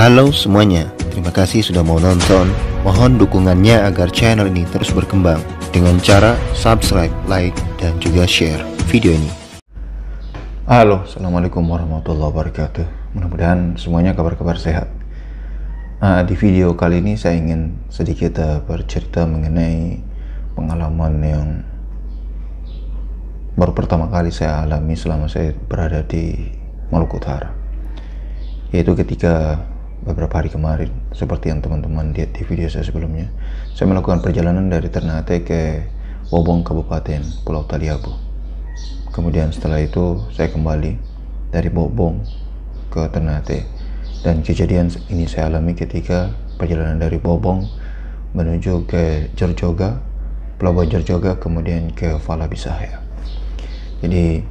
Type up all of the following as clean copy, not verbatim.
Halo semuanya, terima kasih sudah mau nonton. Mohon dukungannya agar channel ini terus berkembang dengan cara subscribe, like, dan juga share video ini. Halo, assalamualaikum warahmatullahi wabarakatuh. Mudah-mudahan semuanya kabar-kabar sehat. Di video kali ini saya ingin sedikit bercerita mengenai pengalaman yang baru pertama kali saya alami selama saya berada di Maluku Utara, yaitu ketika beberapa hari kemarin, seperti yang teman-teman lihat di video saya sebelumnya, saya melakukan perjalanan dari Ternate ke Bobong, Kabupaten Pulau Taliabu. Kemudian setelah itu saya kembali dari Bobong ke Ternate, dan kejadian ini saya alami ketika perjalanan dari Bobong menuju ke Jorjoga, Pelabuhan Jorjoga, kemudian ke Falabisaya. Jadi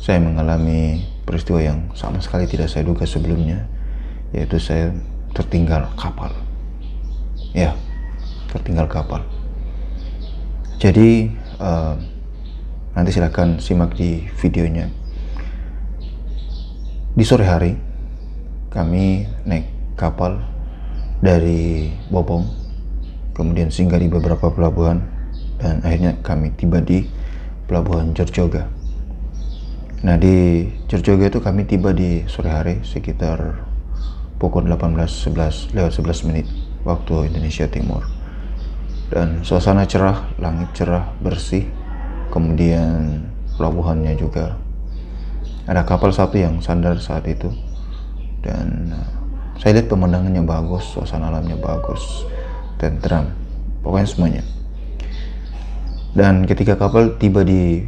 saya mengalami peristiwa yang sama sekali tidak saya duga sebelumnya, yaitu saya tertinggal kapal. Tertinggal kapal. Jadi nanti silahkan simak di videonya. Di sore hari kami naik kapal dari Bobong, kemudian singgah di beberapa pelabuhan, dan akhirnya kami tiba di Pelabuhan Jorjoga. Nah, di Jorjoga itu kami tiba di sore hari sekitar pukul 18.11 lewat 11 menit waktu Indonesia Timur, dan suasana cerah, langit cerah, bersih. Kemudian pelabuhannya juga ada kapal satu yang sandar saat itu, dan saya lihat pemandangannya bagus, suasana alamnya bagus, tentram, pokoknya semuanya. Dan ketika kapal tiba di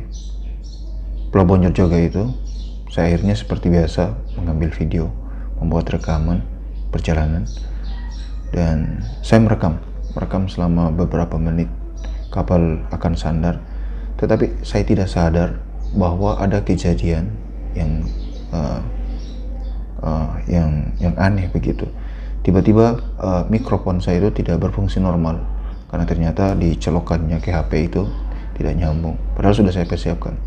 Pelabuhan Jorjoga itu, saya akhirnya seperti biasa mengambil video, membuat rekaman perjalanan, dan saya merekam selama beberapa menit kapal akan sandar. Tetapi saya tidak sadar bahwa ada kejadian yang aneh begitu. Tiba-tiba mikrofon saya itu tidak berfungsi normal, karena ternyata di celokannya ke HP itu tidak nyambung, padahal sudah saya persiapkan.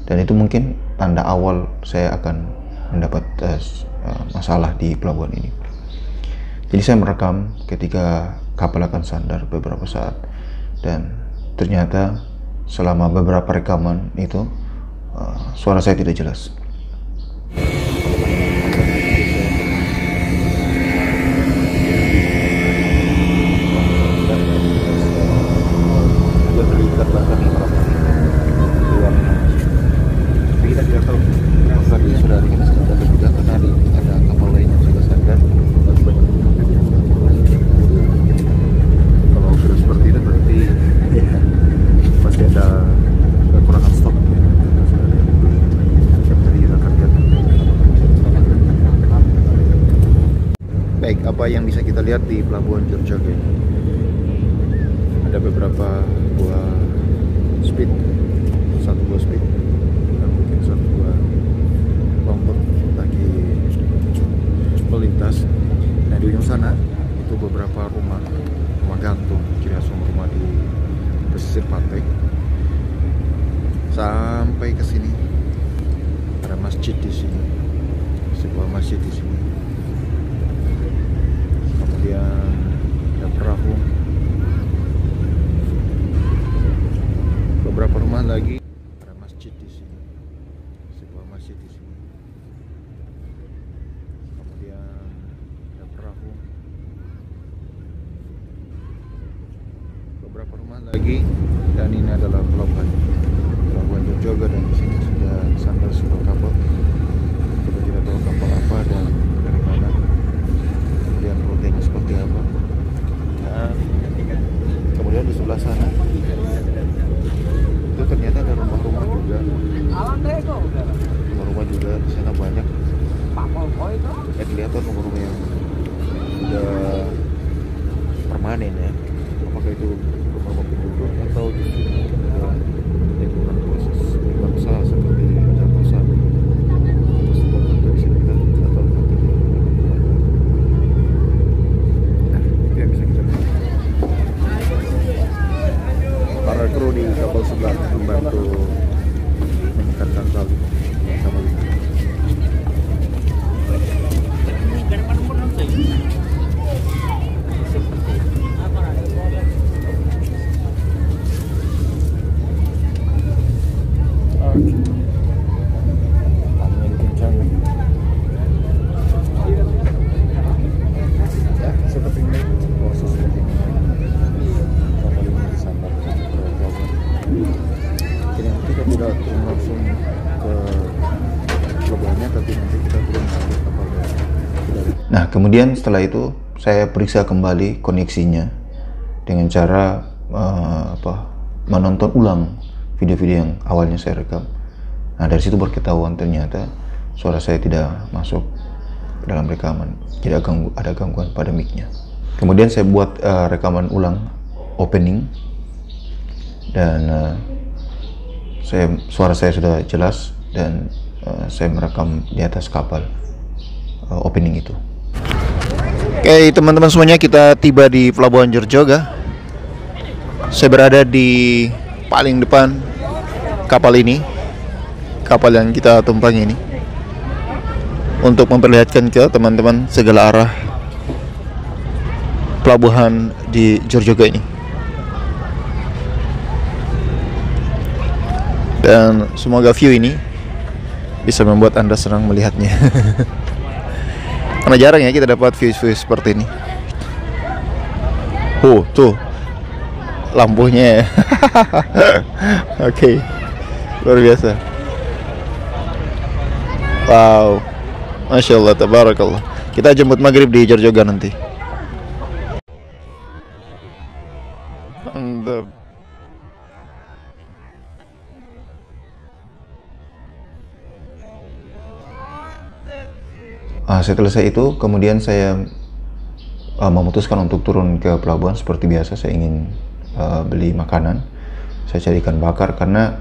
Dan itu mungkin tanda awal saya akan mendapat masalah di pelabuhan ini. Jadi saya merekam ketika kapal akan sandar beberapa saat, dan ternyata selama beberapa rekaman itu suara saya tidak jelas. Baik, apa yang bisa kita lihat di Pelabuhan Jorjoga ini? Ada beberapa buah speed, satu buah speed, dan mungkin satu buah longboat lagi melintas. Nah, di ujung sana itu beberapa rumah gantung, ciri khas rumah di pesisir pantai. Sampai ke sini ada masjid di sini, sebuah masjid di sini. Kemudian ada perahu, beberapa rumah lagi, ada masjid di sini, sebuah masjid di sini. Kemudian ada perahu, beberapa rumah lagi, dan ini adalah pelabuhan Jorjoga, dan di sini sudah sandar sebuah kapal. Kita tidak tahu kapal apa dan dari mana, kemudian rutenya seperti apa. Nah, kemudian di sebelah sana itu ternyata ada rumah-rumah juga. Rumah-rumah juga di sana banyak. Kelihatan rumah-rumah yang sudah permanen ya. Apakah itu rumah-rumah penduduk atau justru mungkin ada lingkungan khusus, lingkungan usaha seperti ada perusahaan atau bisa kita atau para kru di kapal sebelah membantu menekankan tali kapal ini. Nah, kemudian setelah itu saya periksa kembali koneksinya dengan cara menonton ulang video-video yang awalnya saya rekam. Nah, dari situ baru ketahuan ternyata suara saya tidak masuk dalam rekaman, tidak ada gangguan pada mic-nya. Kemudian saya buat rekaman ulang opening, dan suara saya sudah jelas, dan saya merekam di atas kapal opening itu. Oke, teman-teman semuanya, kita tiba di Pelabuhan Jorjoga. Saya berada di paling depan kapal ini, kapal yang kita tumpangi ini, untuk memperlihatkan ke teman-teman segala arah pelabuhan di Jorjoga ini. Dan semoga view ini bisa membuat Anda senang melihatnya. Karena jarang ya kita dapat view-view seperti ini. Tuh lampunya. Oke, luar biasa. Wow, Masya Allah, tabarakallah. Kita jemput maghrib di Jorjoga nanti. Mantap. Setelah itu, kemudian saya memutuskan untuk turun ke pelabuhan. Seperti biasa, saya ingin beli makanan. Saya cari ikan bakar karena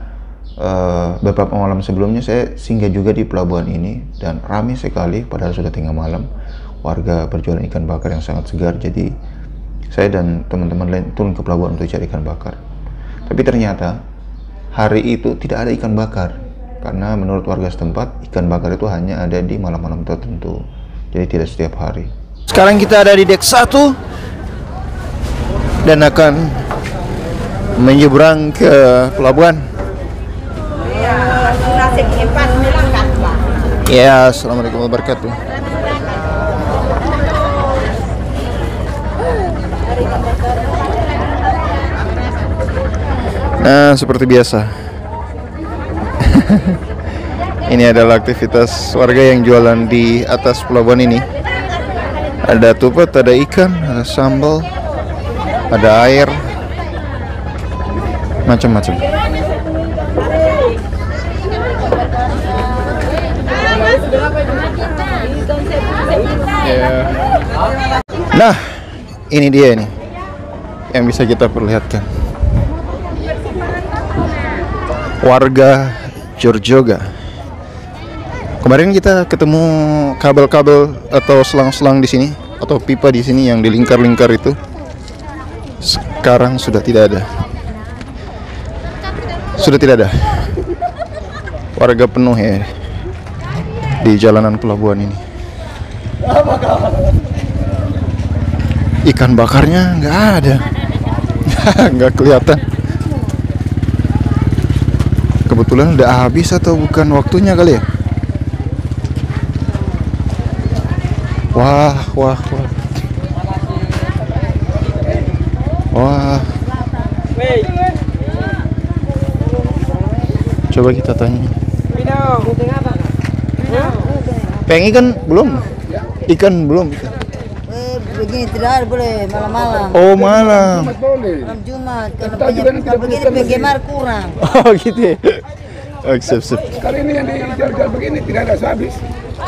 beberapa malam sebelumnya saya singgah juga di pelabuhan ini, dan ramai sekali padahal sudah tengah malam. Warga berjualan ikan bakar yang sangat segar. Jadi saya dan teman-teman lain turun ke pelabuhan untuk cari ikan bakar. Tapi ternyata hari itu tidak ada ikan bakar, karena menurut warga setempat ikan bakar itu hanya ada di malam-malam tertentu, jadi tidak setiap hari. Sekarang kita ada di dek 1 dan akan menyeberang ke pelabuhan. Ya, assalamualaikum warahmatullahi wabarakatuh. Nah, seperti biasa. Ini adalah aktivitas warga yang jualan di atas pelabuhan ini. Ada tupat, ada ikan, ada sambal, ada air, macam-macam. Nah, ini dia nih yang bisa kita perlihatkan. Warga Jorjoga. Kemarin kita ketemu kabel-kabel atau selang-selang di sini, atau pipa di sini yang dilingkar-lingkar itu. Sekarang sudah tidak ada. Sudah tidak ada. Warga penuh ya di jalanan pelabuhan ini. Ikan bakarnya nggak ada. Nggak kelihatan. Kebetulan udah habis atau bukan waktunya kali ya? Wah. Coba kita tanya. Pengen ikan belum? Ikan belum? Begini tidak boleh malam-malam. Oh, malam. Malam Jumat. Kalau begini penggemar kurang. Oh, gitu ya. Oh, sip. Kali ini yang dijual begini tidak ada habis.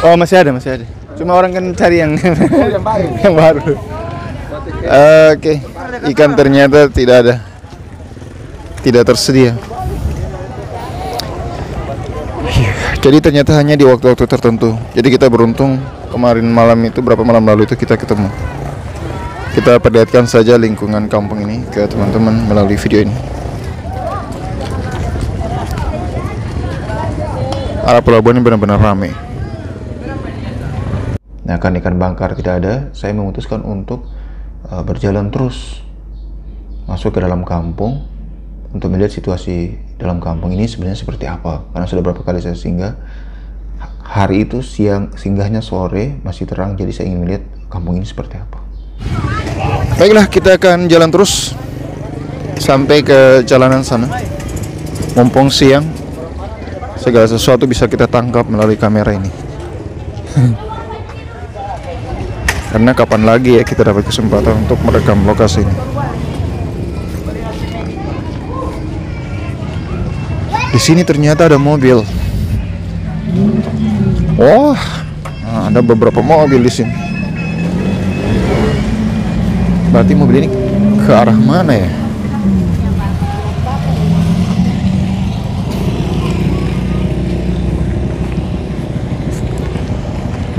Oh, masih ada. Cuma orang kan cari yang yang baru. yang baru. Oke. Ikan ternyata tidak ada. Tidak tersedia. Jadi ternyata hanya di waktu-waktu tertentu. Jadi kita beruntung kemarin malam itu, berapa malam lalu itu kita ketemu. Kita perlihatkan saja lingkungan kampung ini ke teman-teman melalui video ini. Arah pelabuhan ini benar-benar ramai. Nah, kan ikan bakar tidak ada, saya memutuskan untuk berjalan terus masuk ke dalam kampung untuk melihat situasi dalam kampung ini sebenarnya seperti apa. Karena sudah berapa kali saya singgah. Hari itu singgahnya sore, masih terang, jadi saya ingin melihat kampung ini seperti apa. Baiklah, kita akan jalan terus sampai ke jalanan sana. Mumpung siang, segala sesuatu bisa kita tangkap melalui kamera ini. Karena kapan lagi ya kita dapat kesempatan untuk merekam lokasi ini. Di sini ternyata ada mobil. Oh, nah, ada beberapa mobil di sini. Berarti mobil ini ke arah mana ya?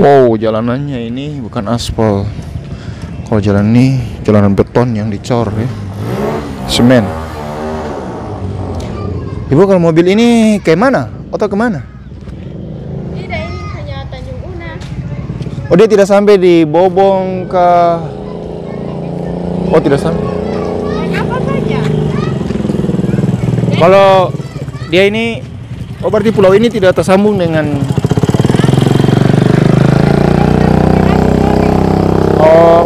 Wow, jalanannya ini bukan aspal. Kalau jalan ini jalanan beton yang dicor ya, semen. Ibu, kalau mobil ini kayak mana? Atau kemana? Tidak, ini hanya Tanjung Una. Oh, dia tidak sampai di Bobong ke... Oh, tidak sampai. Apa saja? Kalau dia ini, oh berarti pulau ini tidak tersambung dengan... Oh.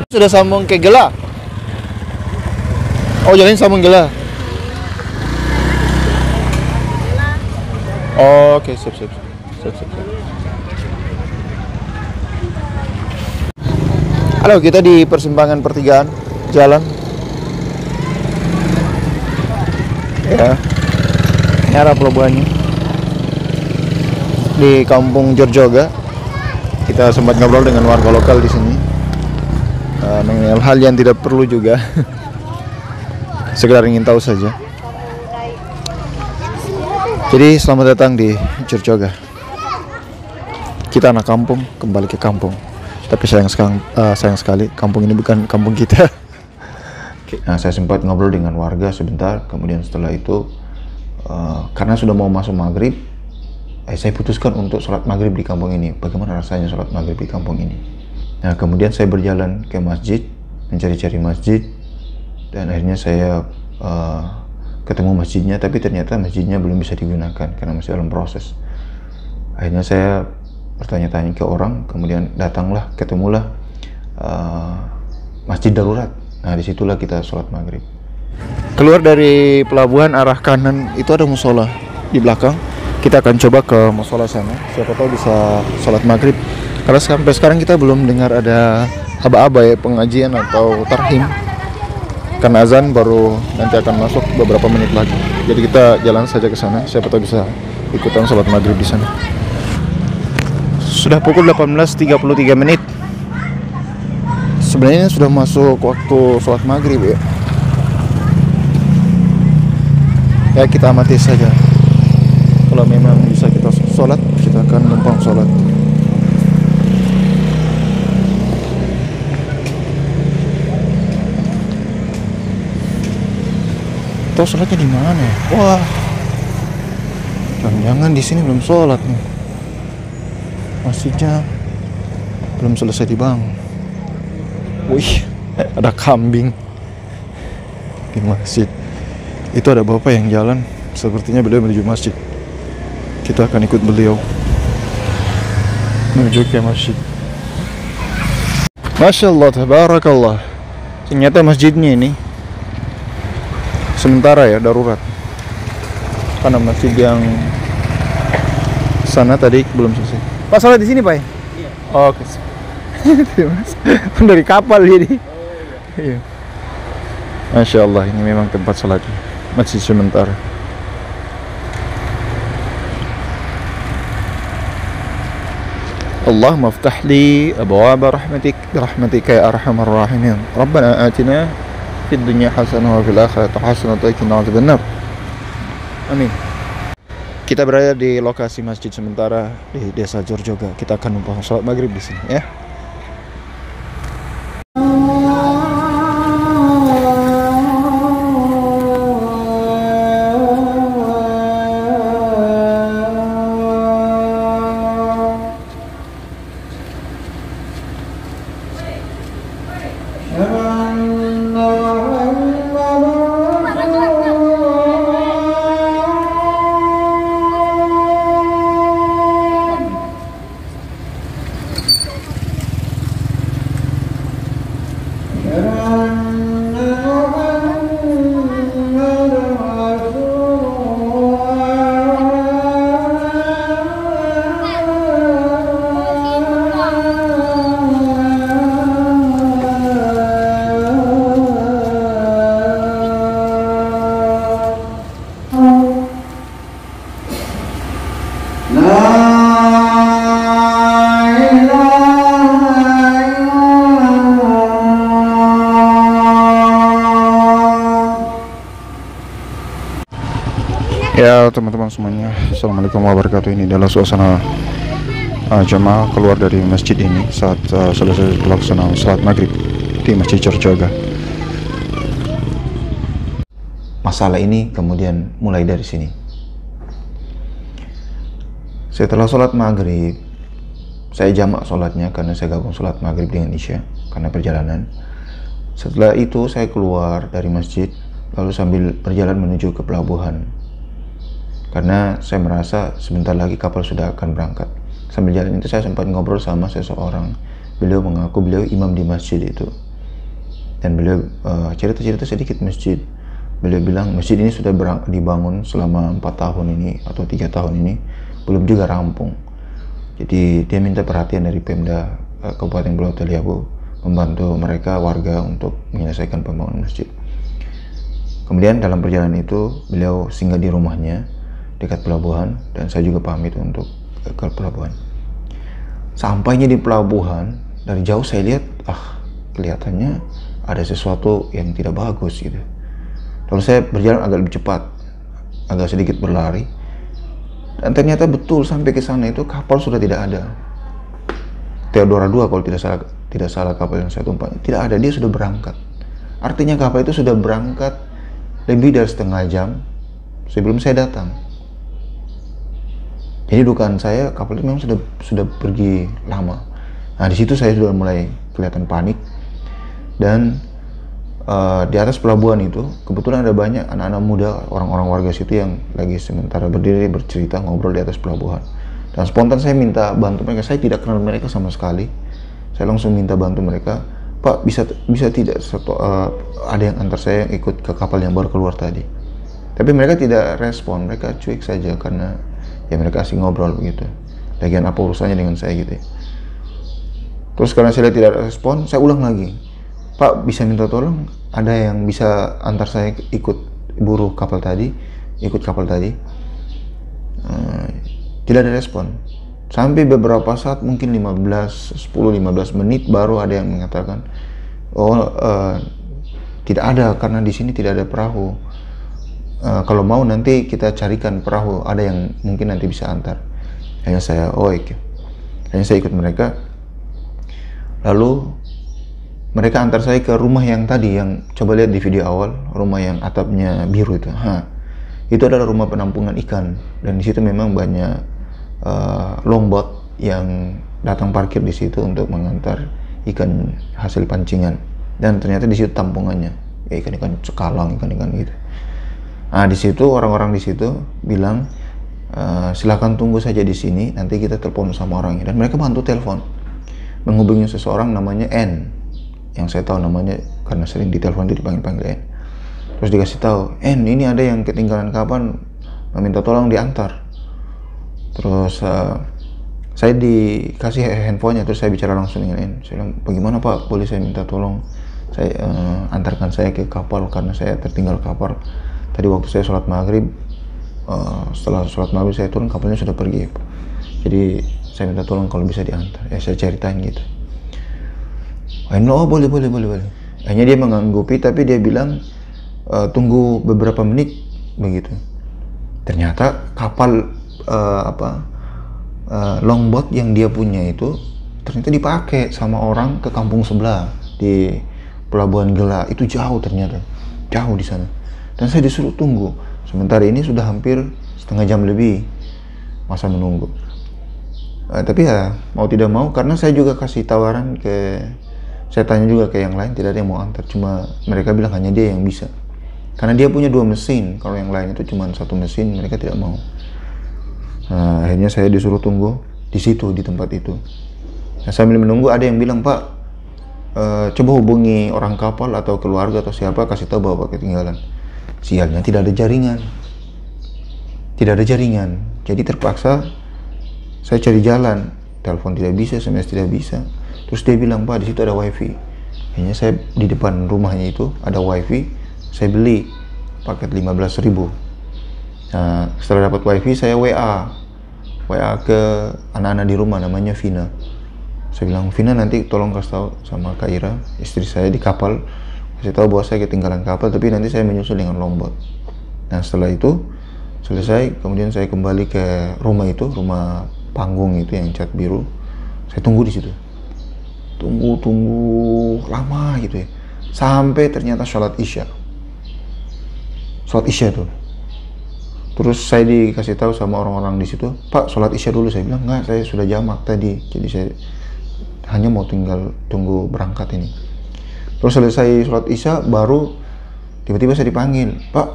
Sudah sambung ke Gela. Oh, jalan sambung Gela. Oh, oke, siap. Halo, kita di persimpangan pertigaan jalan. Ya, ini arah pelabuhannya di Kampung Jorjoga. Kita sempat ngobrol dengan warga lokal di sini mengenai hal yang tidak perlu juga, sekedar ingin tahu saja. Jadi selamat datang di Jorjoga. Kita anak kampung kembali ke kampung. Tapi sayang sekali kampung ini bukan kampung kita. Nah, saya sempat ngobrol dengan warga sebentar. Kemudian setelah itu karena sudah mau masuk maghrib, saya putuskan untuk sholat maghrib di kampung ini. Bagaimana rasanya sholat maghrib di kampung ini? Nah, kemudian saya berjalan ke masjid, mencari-cari masjid, dan akhirnya saya ketemu masjidnya. Tapi ternyata masjidnya belum bisa digunakan karena masih dalam proses. Akhirnya saya bertanya-tanya ke orang, kemudian ketemulah masjid darurat. Nah, disitulah kita sholat maghrib. Keluar dari pelabuhan arah kanan itu ada musola di belakang. Kita akan coba ke musola sana. Siapa tahu bisa sholat maghrib. Karena sampai sekarang kita belum dengar ada aba-aba ya, pengajian atau tarhim. Karena azan baru nanti akan masuk beberapa menit lagi. Jadi kita jalan saja ke sana. Siapa tahu bisa ikutan sholat maghrib di sana. Sudah pukul 18.33 menit. Sebenarnya sudah masuk waktu sholat maghrib ya. Ya, kita amati saja. Kalau memang bisa kita sholat, kita akan numpang sholat. Tahu sholatnya di mana ya? Wah, jangan-jangan di sini belum sholat nih. Masjidnya belum selesai dibangun. Wih, ada kambing di masjid. Itu ada bapak yang jalan. Sepertinya beliau menuju masjid. Kita akan ikut beliau menuju ke masjid. Masya Allah, tabarakallah. Ternyata masjidnya ini sementara ya, darurat. Karena masjid yang sana tadi belum selesai. Pak, salat di sini, Pak? Iya. Oh, oke. Dari kapal jadi. Iya. Masya Allah, ini memang tempat salatnya. Masjid sementara. Allahumma aftah li abwaaba rahmatik birahmatika ya arhamar rahimin. Rabbana atina fid dunya hasanah wa fil akhirati hasanah wa qina adzabannar. Amin. Kita berada di lokasi masjid sementara di Desa Jorjoga. Kita akan numpang sholat maghrib di sini ya. Ya teman-teman semuanya, Assalamualaikum warahmatullahi wabarakatuh. Ini adalah suasana jemaah keluar dari masjid ini saat selesai pelaksanaan salat maghrib di Masjid Cerjaga. Masalah ini kemudian mulai dari sini. Setelah sholat maghrib, saya jamak sholatnya karena saya gabung sholat maghrib dengan isya karena perjalanan. Setelah itu saya keluar dari masjid lalu sambil berjalan menuju ke pelabuhan karena saya merasa sebentar lagi kapal sudah akan berangkat. Sambil jalan itu saya sempat ngobrol sama seseorang. Beliau mengaku beliau imam di masjid itu, dan beliau cerita-cerita sedikit masjid. Beliau bilang masjid ini sudah dibangun selama 4 tahun ini atau 3 tahun ini, belum juga rampung. Jadi dia minta perhatian dari Pemda Kabupaten Pulau Taliabu membantu mereka warga untuk menyelesaikan pembangunan masjid. Kemudian dalam perjalanan itu beliau singgah di rumahnya dekat pelabuhan, dan saya juga pamit untuk ke pelabuhan. Sampainya di pelabuhan, dari jauh saya lihat kelihatannya ada sesuatu yang tidak bagus gitu. Lalu saya berjalan agak lebih cepat, agak sedikit berlari, dan ternyata betul sampai ke sana itu kapal sudah tidak ada. Theodora 2 kalau tidak salah kapal yang saya tumpangi, tidak ada, dia sudah berangkat. Artinya kapal itu sudah berangkat lebih dari setengah jam sebelum saya datang. Jadi dugaan saya kapal itu memang sudah pergi lama. Nah di situ saya sudah mulai kelihatan panik, dan di atas pelabuhan itu kebetulan ada banyak anak-anak muda, orang-orang warga situ yang lagi sementara berdiri bercerita ngobrol di atas pelabuhan. Dan spontan saya minta bantu mereka. Saya tidak kenal mereka sama sekali. Saya langsung minta bantu mereka. Pak, bisa tidak ada yang antar saya ikut ke kapal yang baru keluar tadi. Tapi mereka tidak respon, mereka cuek saja karena ya mereka asing ngobrol begitu. Lagian apa urusannya dengan saya gitu ya. Terus karena saya tidak respon, saya ulang lagi. Pak, bisa minta tolong, ada yang bisa antar saya ikut buru kapal tadi, ikut kapal tadi. Tidak ada respon. Sampai beberapa saat, mungkin 10-15 menit baru ada yang mengatakan, tidak ada karena di sini tidak ada perahu. Kalau mau nanti kita carikan perahu, ada yang mungkin nanti bisa antar. Hanya saya, hanya saya ikut mereka. Lalu mereka antar saya ke rumah yang tadi, yang coba lihat di video awal, rumah yang atapnya biru itu. Itu adalah rumah penampungan ikan, dan di situ memang banyak longboat yang datang parkir di situ untuk mengantar ikan hasil pancingan. Dan ternyata di situ tampungannya, ya ikan-ikan cekalang, ikan-ikan gitu. Nah di situ orang-orang di situ bilang, silakan tunggu saja di sini, nanti kita telepon sama orangnya. Dan mereka bantu telepon, menghubungi seseorang namanya N, yang saya tahu namanya karena sering ditelepon itu dipanggil N. Terus dikasih tahu, N ini ada yang ketinggalan kapan, meminta tolong diantar. Terus saya dikasih handphonenya, terus saya bicara langsung dengan N. Saya bilang, bagaimana Pak, boleh saya minta tolong saya antarkan saya ke kapal karena saya tertinggal kapal. Tadi waktu saya sholat maghrib, setelah sholat maghrib saya turun, kapalnya sudah pergi. Jadi saya minta tolong kalau bisa diantar. Ya saya ceritain gitu. Boleh. Hanya dia menganggupi, tapi dia bilang tunggu beberapa menit begitu. Ternyata kapal longboat yang dia punya itu ternyata dipakai sama orang ke kampung sebelah di Pelabuhan Gela. Itu jauh ternyata, jauh di sana. Dan saya disuruh tunggu. Sementara ini sudah hampir setengah jam lebih masa menunggu. Tapi ya mau tidak mau, karena saya juga kasih tawaran saya tanya juga ke yang lain, tidak ada yang mau antar. Cuma mereka bilang hanya dia yang bisa. Karena dia punya 2 mesin, kalau yang lain itu cuma 1 mesin, mereka tidak mau. Akhirnya saya disuruh tunggu di situ, di tempat itu. Nah, sambil menunggu ada yang bilang, Pak, coba hubungi orang kapal atau keluarga atau siapa, kasih tahu bahwa ketinggalan. Sialnya tidak ada jaringan. Jadi terpaksa saya cari jalan, telepon tidak bisa, SMS tidak bisa. Terus dia bilang, Pak, di situ ada wifi. Akhirnya saya di depan rumahnya itu ada wifi, saya beli paket 15.000. Nah, setelah dapat wifi saya WA ke anak-anak di rumah, namanya Vina. Saya bilang, Vina nanti tolong kasih tahu sama Kak Ira, istri saya di kapal, kasih tahu bahwa saya ketinggalan kapal, tapi nanti saya menyusul dengan longboat. Nah setelah itu Selesai, kemudian saya kembali ke rumah itu, rumah panggung itu yang cat biru. Saya tunggu di situ, tunggu lama gitu ya, sampai ternyata sholat isya tuh. Terus saya dikasih tahu sama orang-orang di situ, Pak, sholat isya dulu. Saya bilang enggak, saya sudah jamak tadi, jadi saya hanya mau tinggal tunggu berangkat ini. Terus selesai sholat isya, baru tiba-tiba saya dipanggil, Pak,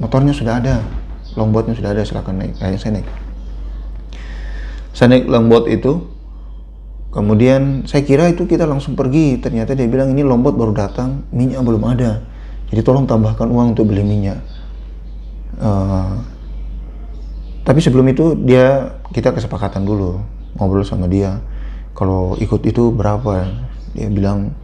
motornya sudah ada, longboatnya sudah ada, silakan naik. Akhirnya saya naik longboat itu. Kemudian saya kira itu kita langsung pergi, ternyata dia bilang ini longboat baru datang, minyak belum ada, jadi tolong tambahkan uang untuk beli minyak. Tapi sebelum itu kita kesepakatan dulu, ngobrol sama dia, kalau ikut itu berapa. Dia bilang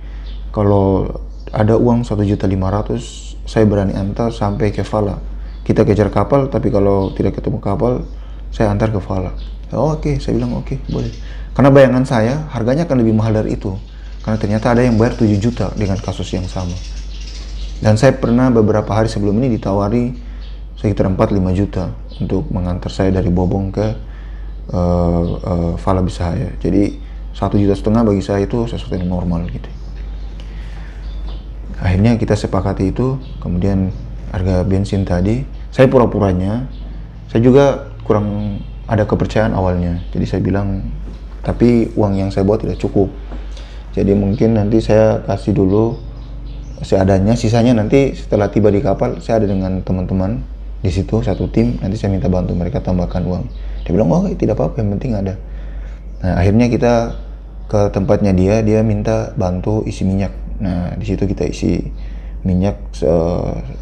kalau ada uang 1.500.000 saya berani antar sampai ke Fala. Kita kejar kapal, tapi kalau tidak ketemu kapal saya antar ke Fala. Oke, saya bilang oke, boleh. Karena bayangan saya harganya akan lebih mahal dari itu, karena ternyata ada yang bayar 7 juta dengan kasus yang sama. Dan saya pernah beberapa hari sebelum ini ditawari sekitar 4-5 juta untuk mengantar saya dari Bobong ke Fala Bisahaya. Jadi 1,5 juta bagi saya itu sesuatu yang normal gitu. Akhirnya kita sepakati itu. Kemudian harga bensin tadi, saya pura-puranya, saya juga kurang ada kepercayaan awalnya. Jadi saya bilang, tapi uang yang saya bawa tidak cukup, jadi mungkin nanti saya kasih dulu seadanya, sisanya nanti setelah tiba di kapal saya ada dengan teman-teman di situ, satu tim, nanti saya minta bantu mereka tambahkan uang. Dia bilang, oh tidak apa-apa, yang penting ada. Nah akhirnya kita ke tempatnya dia minta bantu isi minyak. Nah di situ kita isi minyak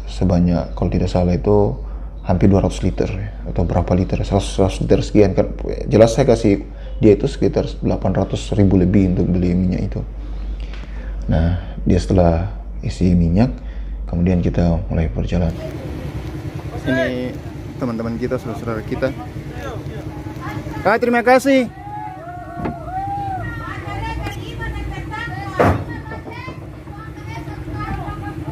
sebanyak, kalau tidak salah itu hampir 200 liter atau berapa liter, 100 liter sekian kan. Jelas saya kasih dia itu sekitar 800.000 lebih untuk beli minyak itu. Nah dia setelah isi minyak, kemudian kita mulai perjalanan. Ini teman-teman kita, saudara-saudara kita. Kak, terima kasih.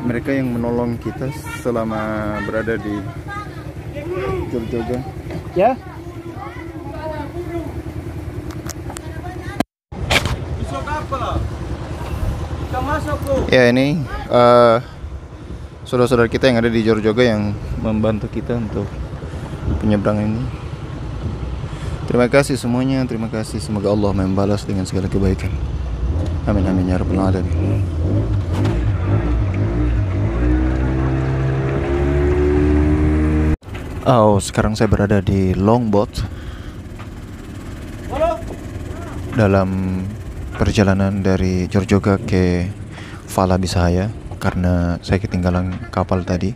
Mereka yang menolong kita selama berada di Jorjoga. Ya. Ya ini saudara-saudara kita yang ada di Jorjoga yang membantu kita untuk penyeberangan ini. Terima kasih semuanya, terima kasih. Semoga Allah membalas dengan segala kebaikan. Amin amin ya rabbal alamin. Sekarang saya berada di longboat dalam perjalanan dari Jorjoga ke Fala Bisahaya, karena saya ketinggalan kapal tadi.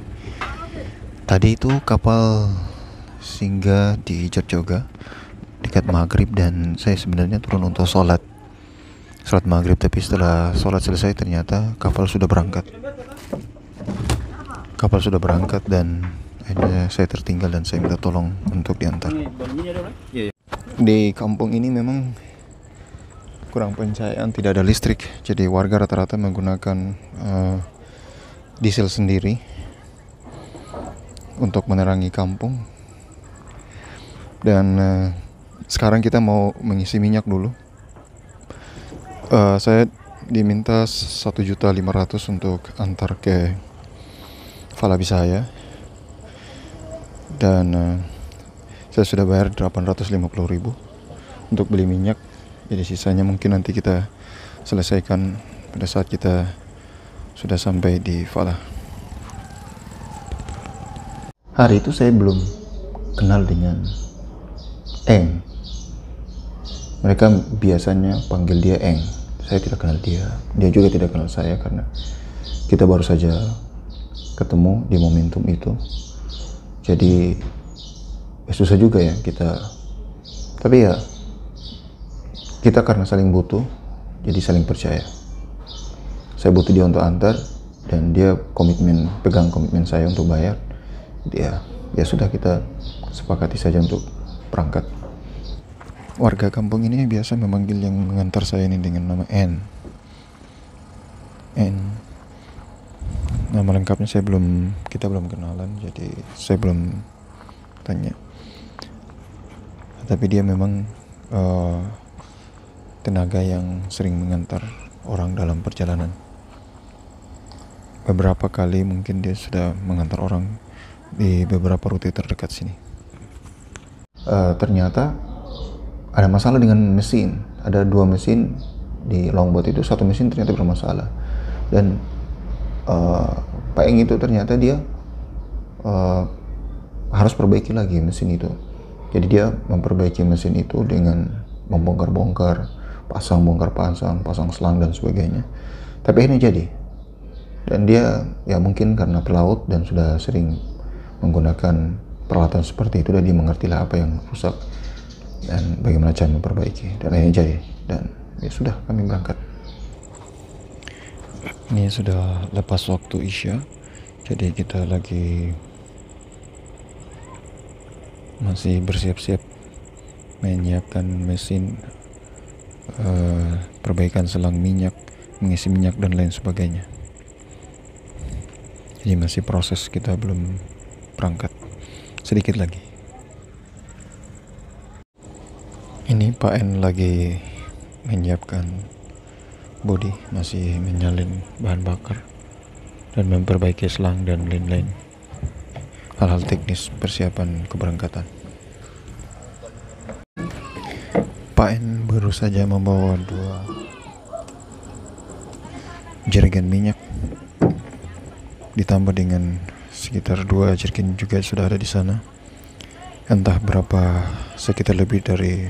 Tadi itu kapal singgah di Jorjoga dekat maghrib, dan saya sebenarnya turun untuk sholat maghrib, tapi setelah sholat selesai ternyata kapal sudah berangkat dan akhirnya saya tertinggal dan saya minta tolong untuk diantar. Di kampung ini memang kurang pencahayaan, tidak ada listrik, jadi warga rata-rata menggunakan diesel sendiri untuk menerangi kampung. Dan sekarang kita mau mengisi minyak dulu. Saya diminta 1.500.000 untuk antar ke Fala Bisahaya, dan saya sudah bayar 850.000 untuk beli minyak. Jadi sisanya mungkin nanti kita selesaikan pada saat kita sudah sampai di Fala. Hari itu saya belum kenal dengan Eng. Mereka biasanya panggil dia Eng. Saya tidak kenal dia. Dia juga tidak kenal saya, karena kita baru saja ketemu di momentum itu. Jadi susah juga ya kita. Tapi ya kita karena saling butuh, jadi saling percaya. Saya butuh dia untuk antar, dan dia pegang komitmen saya untuk bayar. Ya sudah, kita sepakati saja untuk berangkat. Warga kampung ini biasa memanggil yang mengantar saya ini dengan nama N. Nama lengkapnya kita belum kenalan, jadi saya belum kecepatannya. Tapi dia memang tenaga yang sering mengantar orang dalam perjalanan. Beberapa kali mungkin dia sudah mengantar orang di beberapa rute terdekat sini. Ternyata ada masalah dengan mesin. Ada 2 mesin di longboat itu, 1 mesin ternyata bermasalah. Dan Pak Eng itu ternyata dia harus perbaiki lagi mesin itu. Jadi dia memperbaiki mesin itu dengan membongkar-bongkar, pasang selang dan sebagainya. Tapi akhirnya jadi. Dan dia ya mungkin karena pelaut dan sudah sering menggunakan peralatan seperti itu, dan dia mengertilah apa yang rusak dan bagaimana cara memperbaiki. Dan akhirnya jadi. Dan ya sudah, kami berangkat. Ini sudah lepas waktu Isya, jadi kita lagi masih bersiap-siap menyiapkan mesin, perbaikan selang minyak, mengisi minyak dan lain sebagainya. Jadi masih proses, kita belum berangkat, sedikit lagi. Ini Pak N lagi menyiapkan bodi, masih menyalin bahan bakar dan memperbaiki selang dan lain-lain, hal-hal teknis persiapan keberangkatan. Pak N baru saja membawa 2 jerigen minyak, ditambah dengan sekitar 2 jerigen juga sudah ada di sana. Entah berapa, sekitar lebih dari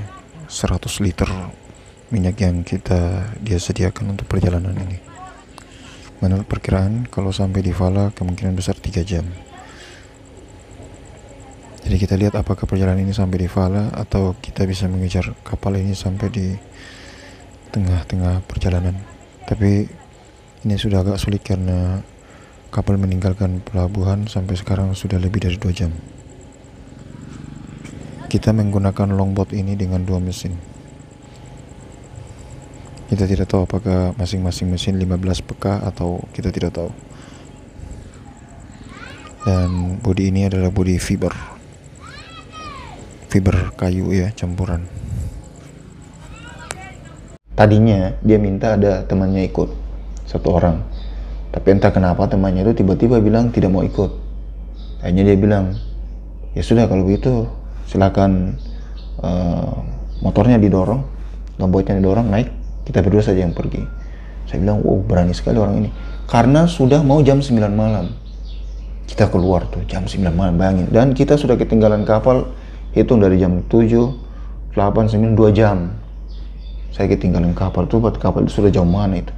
100 liter minyak yang dia sediakan untuk perjalanan ini. Menurut perkiraan, kalau sampai di Vala kemungkinan besar 3 jam. Jadi kita lihat apakah perjalanan ini sampai di Vala atau kita bisa mengejar kapal ini sampai di tengah-tengah perjalanan. Tapi ini sudah agak sulit karena kapal meninggalkan pelabuhan sampai sekarang sudah lebih dari 2 jam. Kita menggunakan longboat ini dengan 2 mesin. Kita tidak tahu apakah masing-masing mesin 15 PK atau kita tidak tahu. Dan bodi ini adalah bodi fiber kayu ya, campuran. Tadinya dia minta ada temannya ikut, 1 orang. Tapi entah kenapa temannya itu tiba-tiba bilang tidak mau ikut. Akhirnya dia bilang, ya sudah kalau begitu silakan, motornya didorong, longboatnya didorong, naik, kita berdua saja yang pergi. Saya bilang, wow, berani sekali orang ini. Karena sudah mau jam 9 malam. Kita keluar tuh jam 9 malam, bayangin. Dan kita sudah ketinggalan kapal, hitung dari jam 7, 8, 9, 2 jam. Saya ketinggalan kapal tuh, kapal itu sudah jauh mana itu.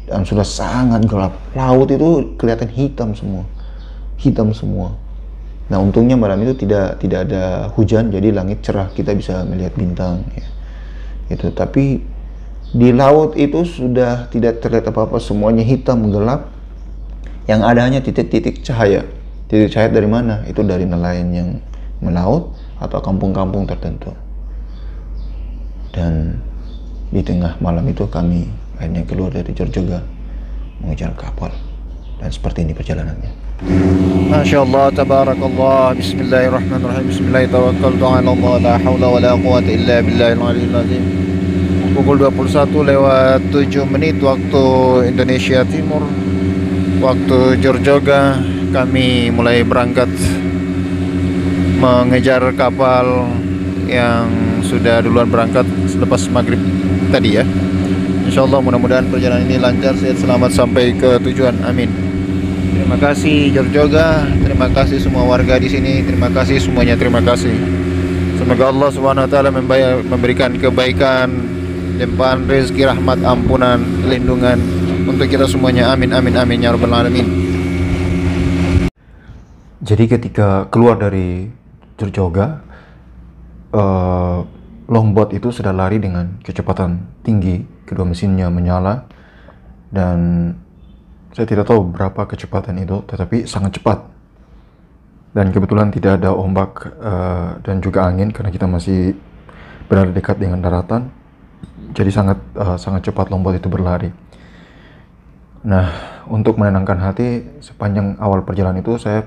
Dan sudah sangat gelap. Laut itu kelihatan hitam semua. Nah, untungnya malam itu tidak ada hujan, jadi langit cerah, kita bisa melihat bintang ya. Itu, tapi di laut itu sudah tidak terlihat apa-apa, semuanya hitam gelap. Yang ada hanya titik-titik cahaya. Titik cahaya dari mana? Itu dari nelayan yang melaut atau kampung-kampung tertentu. Dan di tengah malam itu kami akhirnya keluar dari Jorjoga mengejar kapal. Dan seperti ini perjalanannya. Masya Allah, tabarakallah, bismillahirrahmanirrahim, bismillahirrahmanirrahim, tawakkaltu ala Allah, la hawla wa la quwwata illa billahil aliyyil azim. Pukul 21:07 waktu Indonesia Timur, waktu Jorjoga, kami mulai berangkat mengejar kapal yang sudah duluan berangkat selepas maghrib tadi ya. Insyaallah mudah-mudahan perjalanan ini lancar, sehat, selamat sampai ke tujuan. Amin. Terima kasih Jorjoga, terima kasih semua warga di sini, terima kasih semuanya, terima kasih. Semoga Allah Subhanahu wa taala memberikan kebaikan, limpahan rezeki, rahmat, ampunan, lindungan untuk kita semuanya. Amin amin amin ya rabbal alamin. Jadi ketika keluar dari Jorjoga, longboat itu sudah lari dengan kecepatan tinggi, kedua mesinnya menyala, dan saya tidak tahu berapa kecepatan itu, tetapi sangat cepat. Dan kebetulan tidak ada ombak dan juga angin karena kita masih berada dekat dengan daratan. Jadi sangat cepat longboat itu berlari. Nah, untuk menenangkan hati, sepanjang awal perjalanan itu saya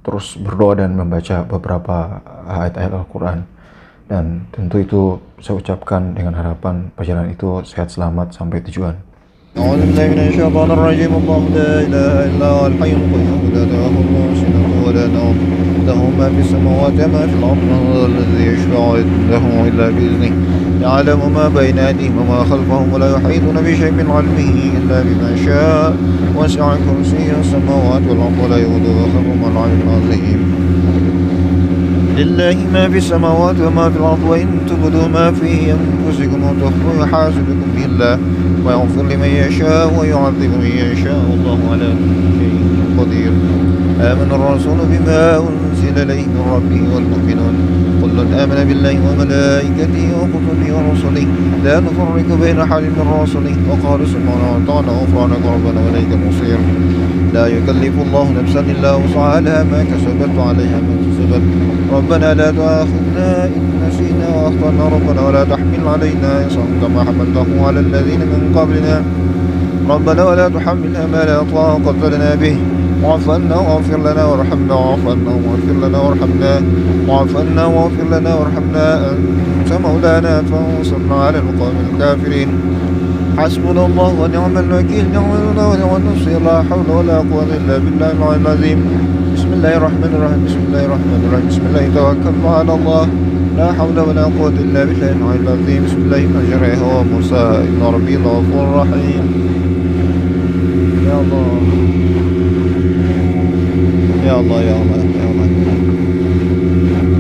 terus berdoa dan membaca beberapa ayat-ayat Al-Quran. Dan tentu itu saya ucapkan dengan harapan perjalanan itu sehat selamat sampai tujuan. أعوذ بالله من الشيطان الرجيم الله لا إله إلا هو الحي القيوم لا تأخذه سنة ولا نوم له ما في السماوات وما في الأرض الذي يشفع عنده إلا بإذنه يعلم ما بين أيديهم وما خلفهم ولا يحيطون بشيء من علمه إلا بما شاء وسع كرسيه السماوات والأرض ولا يؤوده حفظهما العلي العظيم لله ما في السماوات وما في الأرض وإن تبدوا ما في أنفسكم وتخفوه يحاسبكم به الله ويغفر لمن يشاء ويعذب من يشاء والله على كل شيء قدير آمن الرسول بما أنزل إليه من ربه والمؤمنون كل آمن بالله وملائكته وكتبه ورسله لا نفرق بين أحد من رسله وقالوا سمعنا وأطعنا غفرانك ربنا وإليك المصير لا يكلف الله نفسا إلا وسعها لها ما كسبت وعليها ما كسبت ربنا لا تؤاخذنا إن نسينا وأخطأنا ربنا ولا تحمل علينا إصرا كما حملته على الذين من قبلنا ربنا ولا تحملنا ما لا طاقة لنا به واعف عنا واغفر لنا وارحمنا واعف عنا واغفر لنا وارحمنا واعف عنا واغفر لنا وارحمنا أنت مولانا فانصرنا على القوم الكافرين حسبنا الله ونعم الوكيل نعم المولى ونعم النصير لا حول ولا قوة إلا بالله العلي العظيم بسم الله الرحمن الرحيم بسم الله الرحمن الرحيم بسم الله توكلنا على الله لا حول ولا قوة إلا بالله العلي العظيم بسم الله مجريه ومرساه إن ربي غفور رحيم يا الله يا الله يا الله يا الله